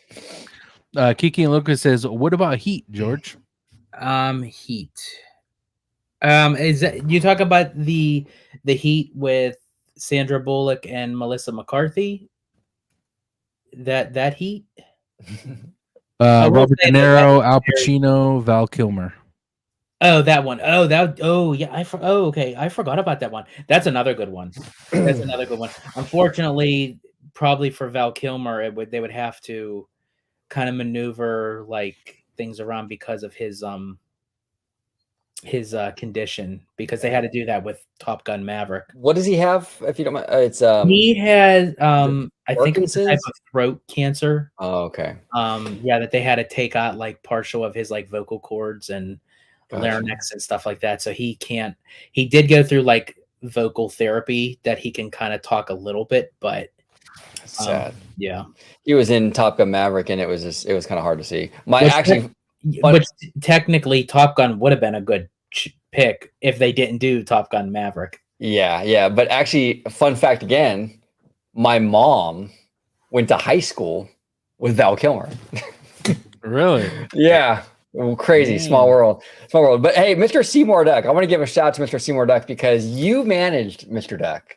Kiki and Lucas says, "What about Heat, George?" Heat. Is that you talk about the Heat with Sandra Bullock and Melissa McCarthy? That Heat. Robert De Niro, Al Pacino, Val Kilmer. Oh, that one. Oh, that. Oh, yeah. Okay. I forgot about that one. That's another good one. That's another good one. Unfortunately, probably for Val Kilmer, they would have to kind of maneuver like things around because of his condition, because they had to do that with Top Gun Maverick. What does he have? If you don't mind, it's he has I think it's a type of throat cancer. Oh, okay. Yeah, that they had to take out like partial of his like vocal cords and larynx and stuff like that. So he did go through like vocal therapy that he can kind of talk a little bit, but sad. Yeah, he was in Top Gun Maverick, and it was kind of hard to see. Which technically Top Gun would have been a good pick if they didn't do Top Gun Maverick. Yeah. But actually, fun fact again, my mom went to high school with Val Kilmer. Really? Yeah. Crazy. Small world. But hey, Mr. Seymour Duck, I want to give a shout out to Mr. Seymour Duck, because you managed, Mr. Duck,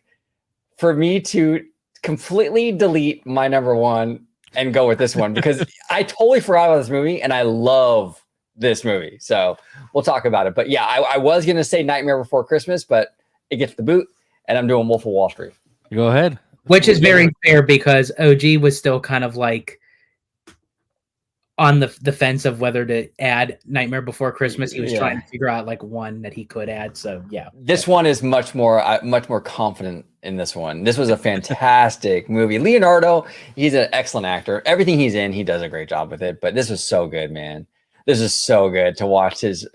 for me to completely delete my number one and go with this one, because I totally forgot about this movie and I love this movie. So we'll talk about it. But yeah, I was going to say Nightmare Before Christmas, but it gets the boot, and I'm doing Wolf of Wall Street. Go ahead. Which is very fair, because OG was still kind of like on the fence of whether to add Nightmare Before Christmas. He was trying to figure out like one that he could add. So yeah, this one is much more confident in this one. This was a fantastic movie. Leonardo, he's an excellent actor. Everything he's in, he does a great job with it. But this was so good, man. This is so good to watch his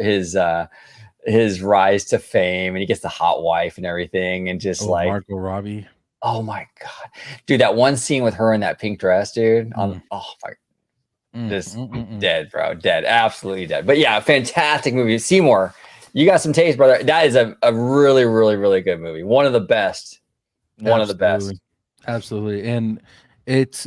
rise to fame, and he gets the hot wife and everything, and just like Margot Robbie. Oh my god, dude! That one scene with her in that pink dress, dude. Dead, bro. Dead. Absolutely dead. But yeah, fantastic movie. Seymour, you got some taste, brother. That is a really, really, really good movie. One of the best. One of the best. Absolutely. And it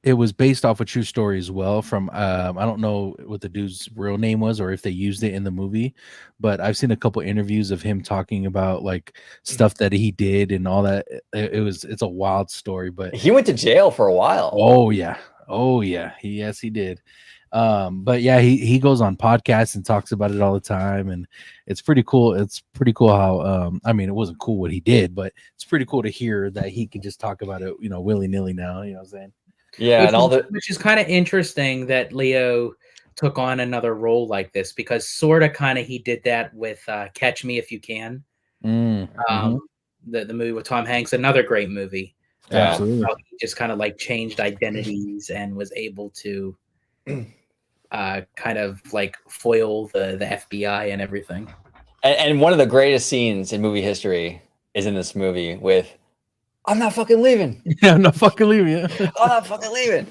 was based off a true story as well from I don't know what the dude's real name was or if they used it in the movie, but I've seen a couple interviews of him talking about like stuff that he did and all that. It's a wild story, but he went to jail for a while. Oh yeah. Yes, he did. But yeah, he goes on podcasts and talks about it all the time, and it's pretty cool. It's pretty cool how I mean, it wasn't cool what he did, but it's pretty cool to hear that he can just talk about it, willy-nilly now, you know what I'm saying? Yeah, which is kind of interesting that Leo took on another role like this, because sort of kind of he did that with Catch Me If You Can. The movie with Tom Hanks, another great movie. Yeah. Absolutely. He just kind of like changed identities and was able to kind of like foil the FBI and everything. And one of the greatest scenes in movie history is in this movie with I'm not fucking leaving. Yeah, I'm not fucking leaving. Yeah. I'm not fucking leaving.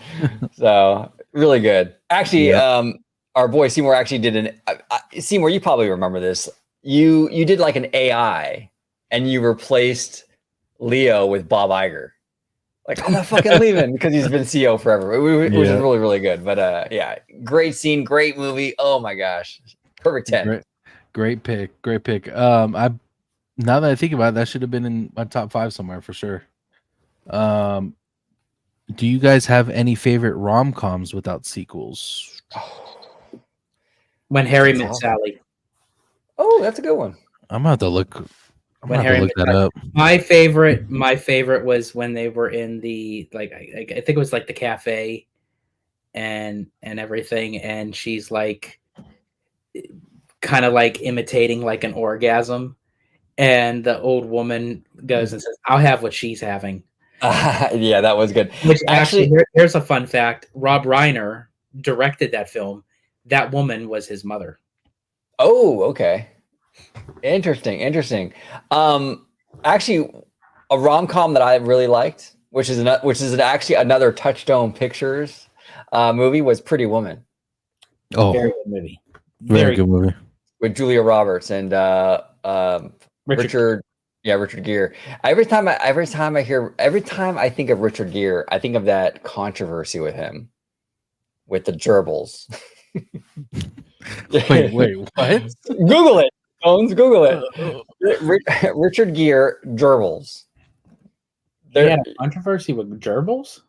So really good. Actually, our boy Seymour actually did Seymour, you probably remember this. You did like an AI and you replaced Leo with Bob Iger. Like, I'm not fucking leaving, because he's been CEO forever. It was really, really good. But yeah, great scene, great movie. Oh my gosh. Perfect 10. Great pick. Now that I think about it, that should have been in my top 5 somewhere for sure. Do you guys have any favorite rom-coms without sequels? When Harry Met Sally. Oh, that's a good one. I'm about to look. I'm when gonna have Harry to look met that up. my favorite was when they were in the I think it was like the cafe and everything, and she's like kind of like imitating like an orgasm, and the old woman goes and says, "I'll have what she's having." Yeah, that was good. Which actually, Actually, here's a fun fact: Rob Reiner directed that film. That woman was his mother. oh, okay. Interesting. Actually, a rom-com that I really liked, which is actually another Touchstone Pictures movie, was Pretty Woman Oh, Very good movie. very good movie. with Julia Roberts and Richard. Yeah, Richard Gere. Every time I think of Richard Gere, I think of that controversy with him with the gerbils. Wait, what? Google it, Jones. Google it. Oh, Richard Gere gerbils. He had a controversy with gerbils.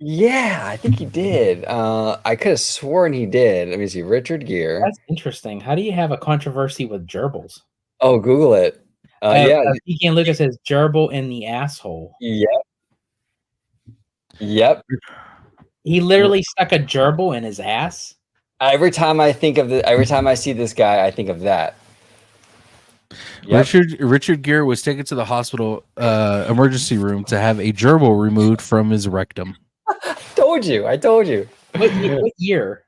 Yeah, I think he did. I could have sworn he did. Let me see. Richard Gere. That's interesting. How do you have a controversy with gerbils? Oh, Google it. Yeah. Kiki and Lucas says gerbil in the asshole. Yep. He literally stuck a gerbil in his ass. Every time I see this guy, I think of that. Yep. Richard Gere was taken to the hospital emergency room to have a gerbil removed from his rectum. I told you. What year?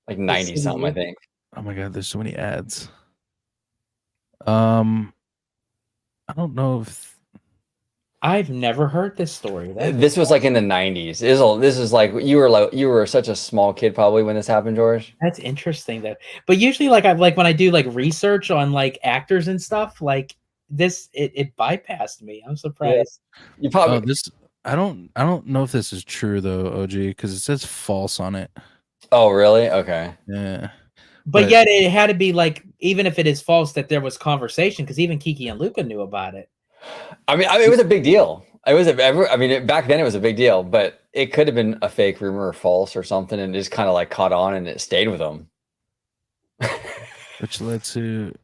Like 90 something, I think. Oh my god, there's so many ads. I don't know if I've never heard this story. This was like in the 90s. This is like you were such a small kid probably when this happened, George. That's interesting though. But usually like when I do like research on like actors and stuff, like this it bypassed me. I'm surprised. Yeah. You probably I don't know if this is true though, OG, because it says false on it. Oh, really? Okay. Yeah. But yet it had to be like, even if it is false, that there was conversation, because even Kiki and Luca knew about it. I mean, it was a big deal. Back then it was a big deal, but it could have been a fake rumor or false or something, and just kind of like caught on, and it stayed with them. Which led to,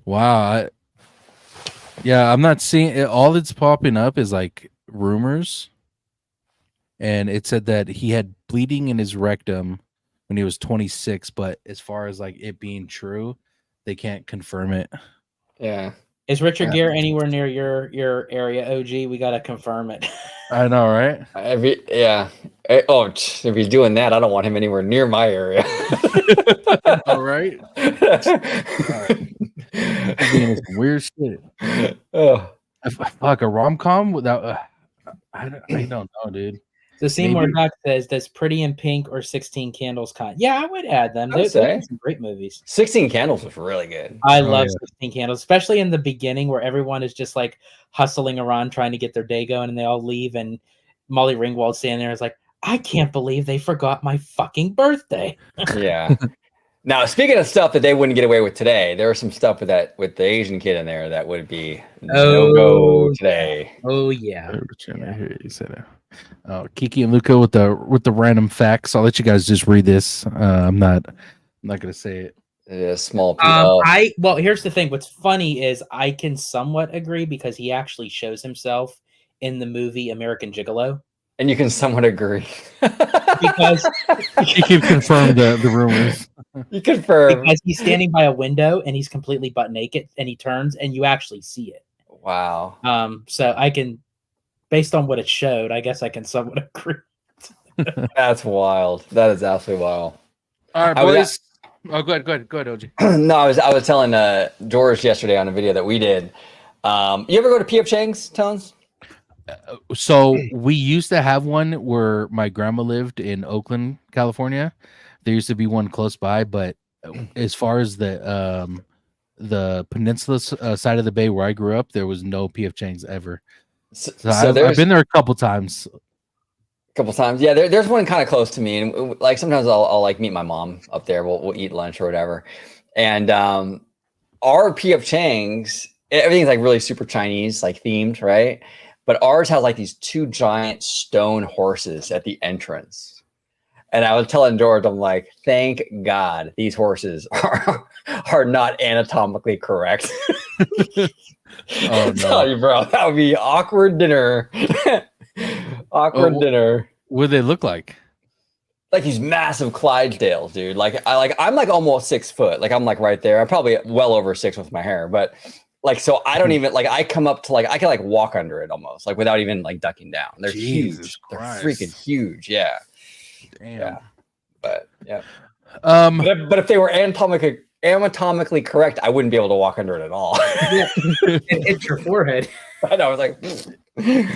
wow, I'm not seeing it. All that's popping up is like rumors, and it said that he had bleeding in his rectum when he was 26, but as far as like it being true, they can't confirm it. Yeah. Is Richard Gere anywhere near your area, OG? We gotta confirm it. I know, right? If he's doing that, I don't want him anywhere near my area. All right. Being some weird shit. Oh. Fuck, a rom-com without I don't know, dude. So Seymour Duck says, does Pretty in Pink or 16 Candles count? Yeah, I would add them. Those are some great movies. 16 Candles was really good. I love 16 Candles, especially in the beginning where everyone is just like hustling around trying to get their day going, and they all leave, and Molly Ringwald's standing there is like, I can't believe they forgot my fucking birthday. Yeah. Now, speaking of stuff that they wouldn't get away with today, there was some stuff with the Asian kid in there that would be no-go today. Oh yeah. I hear you say that. Kiki and Luca with the random facts. I'll let you guys just read this. I'm not gonna say it. Yeah, small people. Well, here's the thing. What's funny is I can somewhat agree, because he actually shows himself in the movie American Gigolo. And you can somewhat agree. Because you can confirm the rumors. You confirm. Because he's standing by a window and he's completely butt naked, and he turns and you actually see it. Wow. So I can, based on what it showed, I guess I can somewhat agree. That's wild. That is absolutely wild. All right, boys. Go ahead, OG. No, I was telling George yesterday on a video that we did. You ever go to P.F. Chang's, Tones? So we used to have one where my grandma lived in Oakland, California. There used to be one close by, but as far as the peninsula side of the bay where I grew up, there was no P.F. Chang's ever. So I've been there a couple times. Yeah, there's one kind of close to me, and like sometimes I'll like meet my mom up there. We'll eat lunch or whatever, and our P.F. Chang's, everything's like really super Chinese, like themed, right? But ours has like these two giant stone horses at the entrance. And I was telling George, I'm like, thank God these horses are not anatomically correct. Oh, I'm telling you, bro, that would be awkward dinner. Awkward dinner. What do they look like? Like these massive Clydesdales, dude. I'm like almost 6 foot. Like I'm like right there. I'm probably well over 6 with my hair, but like so I don't even like I come up to like I can like walk under it almost like without even like ducking down. They're Jesus huge. They're Christ. freaking huge. Yeah. Damn. Yeah. But yeah. But if they were anatomically correct, I wouldn't be able to walk under it at all. Yeah. It hits your forehead. I know. I was like,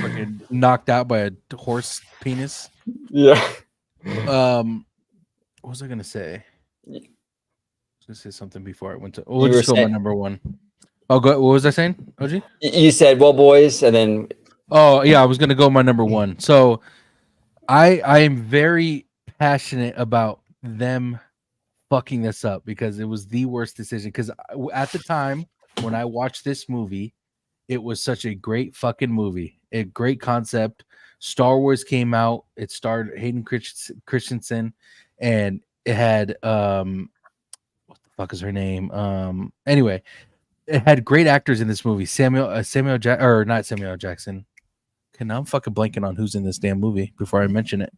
fucking knocked out by a horse penis. yeah. What was I gonna say? I was gonna say something before I went to. We'll You just were go my saying- number one. Oh, go. What was I saying, OG? You said, well, boys, and then Oh yeah, I was gonna go my number one. So, I am very passionate about them fucking this up because it was the worst decision. Because at the time when I watched this movie, it was such a great fucking movie, a great concept. Star Wars came out. It starred Hayden Christensen, and it had what the fuck is her name? Anyway, it had great actors in this movie. Not Samuel Jackson. Okay, now I'm fucking blanking on who's in this damn movie before I mention it.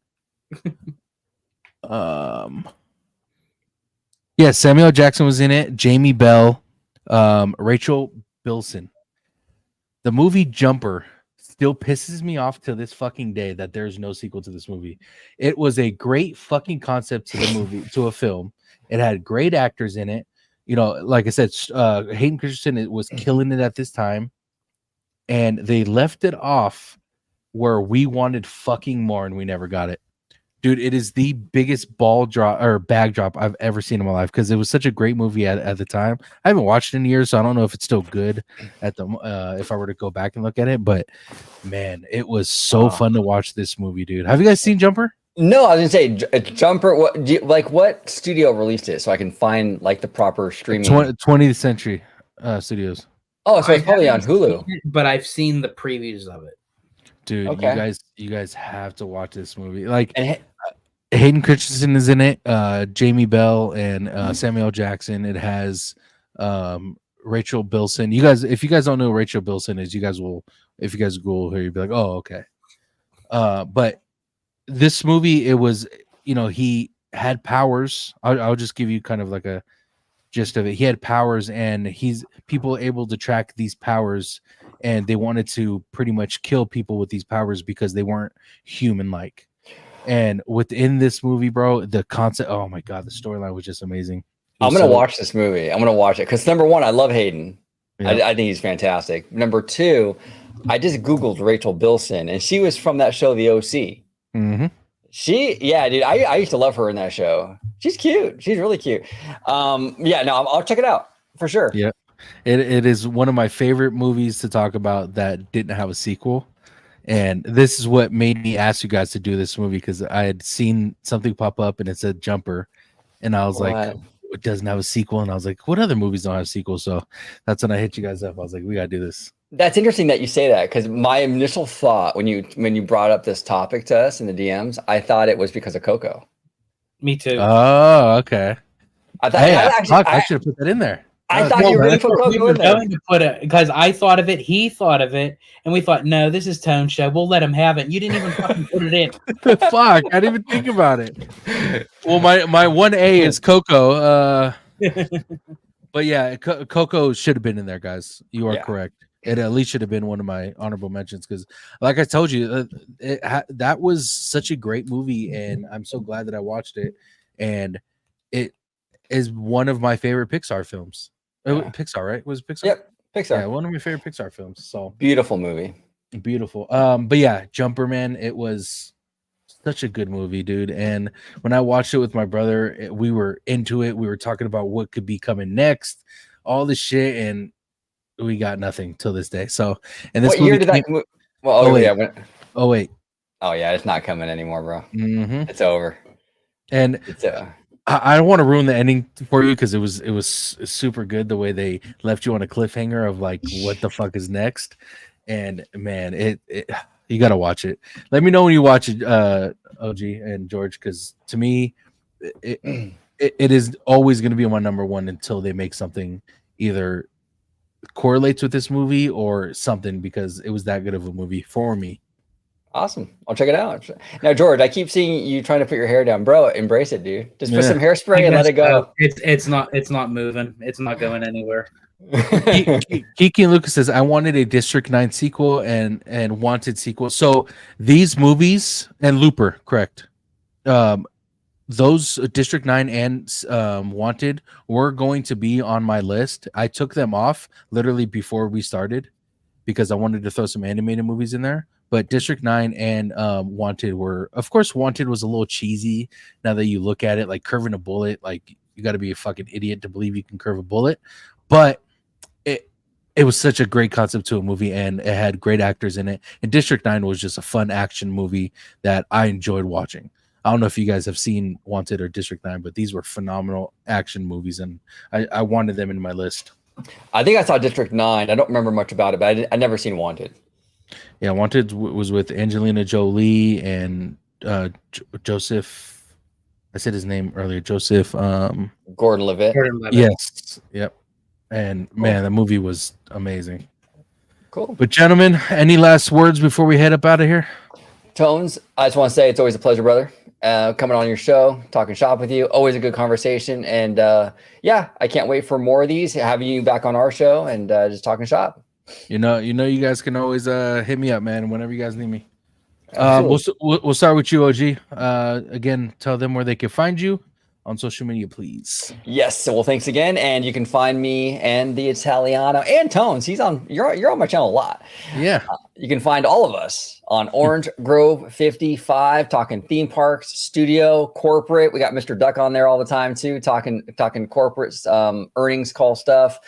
Yeah, Samuel Jackson was in it. Jamie Bell, Rachel Bilson. The movie Jumper still pisses me off to this fucking day that there's no sequel to this movie. It was a great fucking concept to the movie, to a film. It had great actors in it. You know, like I said, Hayden Christensen was killing it at this time, and they left it off where we wanted fucking more, and we never got it. Dude, it is the biggest ball drop or bag drop I've ever seen in my life because it was such a great movie at the time. I haven't watched it in years, so I don't know if it's still good at the if I were to go back and look at it. But man, it was so fun to watch this movie, dude. Have you guys seen Jumper? No, I was gonna say Jumper. What studio released it so I can find like the proper streaming? 20th Century Studios. Oh, so it's probably on haven't Hulu. seen it, but I've seen the previews of it. Dude, Okay. you guys have to watch this movie. Like And Hayden Christensen is in it, Jamie Bell and Samuel Jackson. It has Rachel Bilson. You guys, if you guys don't know who Rachel Bilson is, you guys will, if you guys Google her, you'd be like, oh, okay. But this movie, it was, you know, he had powers. I'll just give you kind of like a gist of it. He had powers, and he's people able to track these powers, and they wanted to pretty much kill people with these powers because they weren't human like. And within this movie, bro, the concept, oh my god, the storyline was just amazing. I'm gonna watch this movie. I'm gonna watch it because number one, I love Hayden. Yeah. I think he's fantastic. Number two, I just Googled Rachel Bilson, and she was from that show, The OC. Mm-hmm. Yeah, dude, I used to love her in that show. She's cute. She's really cute. Yeah, no, I'll check it out for sure. Yeah, it is one of my favorite movies to talk about that didn't have a sequel. And this is what made me ask you guys to do this movie, because I had seen something pop up and it said Jumper, and I was like, it doesn't have a sequel. And I was like, what other movies don't have sequels? So that's when I hit you guys up. I was like, we gotta do this. That's interesting that you say that, because my initial thought when you brought up this topic to us in the DMs, I thought it was because of Coco. Me too. Oh, okay. I thought Hey, actually, I should have put that in there. I thought you were going to put we Coco were in there. going to put it because I thought of it, he thought of it, and we thought, no, this is Tone Show. We'll let him have it. You didn't even fucking put it in. Fuck, I didn't even think about it. Well, my 1A is Coco. But yeah, Coco should have been in there, guys. You are correct. It at least should have been one of my honorable mentions, because, like I told you, that was such a great movie, and I'm so glad that I watched it. And it is one of my favorite Pixar films. Pixar, right? Was it Pixar? Yep, Pixar. Yeah, one of my favorite Pixar films. So beautiful movie. Beautiful. But yeah, Jumper, man, it was such a good movie, dude. And when I watched it with my brother, we were into it. We were talking about what could be coming next, all this shit, and we got nothing till this day. So, and this what year did that? Well, oh wait. Oh yeah, it's not coming anymore, bro. Mm-hmm. It's over. And it's I don't want to ruin the ending for you, because it was super good the way they left you on a cliffhanger of like what the fuck is next. And man, it you gotta watch it. Let me know when you watch it, OG and George, because to me, it is always going to be my number one until they make something either correlates with this movie or something, because it was that good of a movie for me. Awesome. I'll check it out. Now, George, I keep seeing you trying to put your hair down, bro. Embrace it, dude. Just put some hairspray and let it go. It's not moving. It's not going anywhere. Kiki and Lucas says, I wanted a District 9 sequel and Wanted sequel. So these movies and Looper, correct. Those District 9 and Wanted were going to be on my list. I took them off literally before we started because I wanted to throw some animated movies in there. But District 9 and Wanted were, of course, Wanted was a little cheesy now that you look at it, like curving a bullet. Like, you got to be a fucking idiot to believe you can curve a bullet. But it was such a great concept to a movie, and it had great actors in it. And District 9 was just a fun action movie that I enjoyed watching. I don't know if you guys have seen Wanted or District 9, but these were phenomenal action movies, and I wanted them in my list. I think I saw District 9. I don't remember much about it, but I never seen Wanted. Yeah, Wanted was with Angelina Jolie and Joseph. I said his name earlier. Joseph. Gordon-Levitt. Yes. Yep. And man, the movie was amazing. Cool. But gentlemen, any last words before we head up out of here? Tones, I just want to say it's always a pleasure, brother. Coming on your show, talking shop with you. Always a good conversation. And yeah, I can't wait for more of these, having you back on our show and just talking shop. You you guys can always hit me up, man, whenever you guys need me. We'll start with you, OG. Again, tell them where they can find you on social media, please. Yes. So, well, thanks again. And you can find me and the Italiano and Tones. You're on my channel a lot. Yeah. You can find all of us on OrangeGrove55, talking theme parks, studio, corporate. We got Mr. Duck on there all the time too, talking corporate earnings call stuff.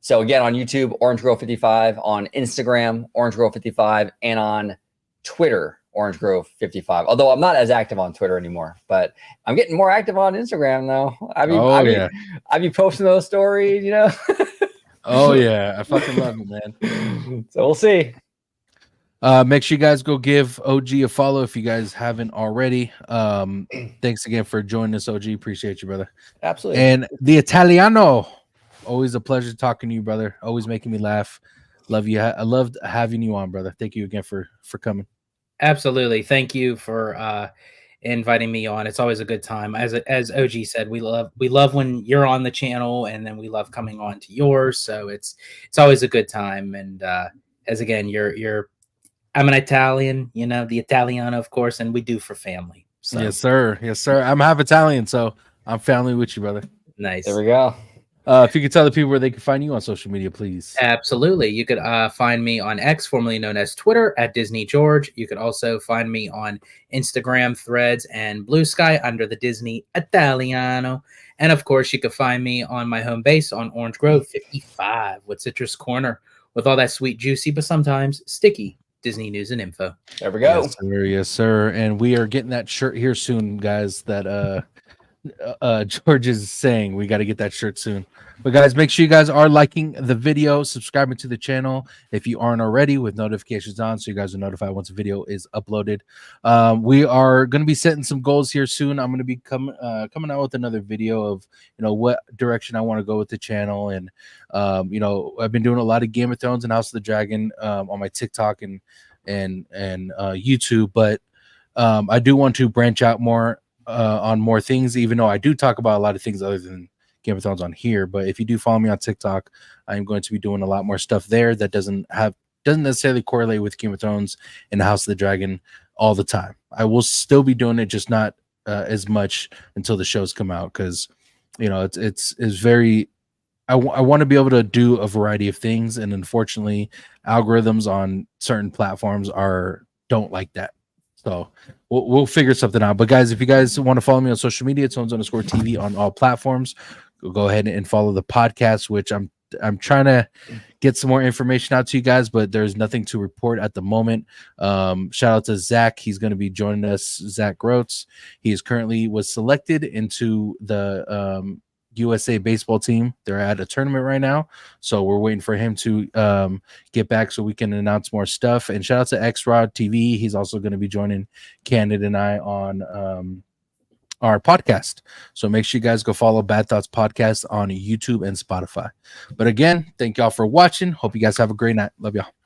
So again, on YouTube, OrangeGrove55, on Instagram, OrangeGrove55, and on Twitter, OrangeGrove55. Although I'm not as active on Twitter anymore, but I'm getting more active on Instagram though. I be posting those stories, you know. Oh yeah, I fucking love it, man. So we'll see. Make sure you guys go give OG a follow if you guys haven't already. Thanks again for joining us, OG. Appreciate you, brother. Absolutely. And the Italiano, always a pleasure talking to you, brother. Always making me laugh. Love you. I loved having you on, brother. Thank you again for coming. Absolutely. Thank you for inviting me on. It's always a good time. As OG said, we love when you're on the channel, and then we love coming on to yours. So it's always a good time. And as again, I'm an Italian, the Italiano, of course, and we do for family. So. Yes, sir. Yes, sir. I'm half Italian, so I'm family with you, brother. Nice. There we go. If you could tell the people where they can find you on social media, please. Absolutely. You could find me on X, formerly known as Twitter, at Disney George. You could also find me on Instagram, Threads, and Blue Sky under the Disney Italiano. And of course, you could find me on my home base on OrangeGrove55 with Citrus Corner, with all that sweet, juicy, but sometimes sticky Disney news and info. There we go. Yes, sir. Yes, sir. And we are getting that shirt here soon, guys. That George is saying we got to get that shirt soon. But guys, make sure you guys are liking the video, subscribing to the channel if you aren't already, with notifications on, so you guys are notified once a video is uploaded. We are going to be setting some goals here soon. I'm going to be coming out with another video of what direction I want to go with the channel, and I've been doing a lot of Game of Thrones and House of the Dragon on my TikTok and YouTube, but I do want to branch out more on more things, even though I do talk about a lot of things other than Game of Thrones on here. But if you do follow me on TikTok, I'm going to be doing a lot more stuff there that doesn't necessarily correlate with Game of Thrones and House of the Dragon all the time. I will still be doing it, just not as much until the shows come out, because it's very I want to be able to do a variety of things, and unfortunately algorithms on certain platforms don't like that. So we'll figure something out. But guys, if you guys want to follow me on social media, it's Tones_TV on all platforms. Go ahead and follow the podcast, which I'm trying to get some more information out to you guys, but there's nothing to report at the moment. Shout out to Zach. He's going to be joining us, Zach Groats. He was selected into the USA baseball team. They're at a tournament right now, so we're waiting for him to get back so we can announce more stuff. And shout out to X Rod TV. He's also going to be joining Candid and I on our podcast. So make sure you guys go follow Bad Thoughts Podcast on YouTube and Spotify. But again, thank y'all for watching. Hope you guys have a great night. Love y'all.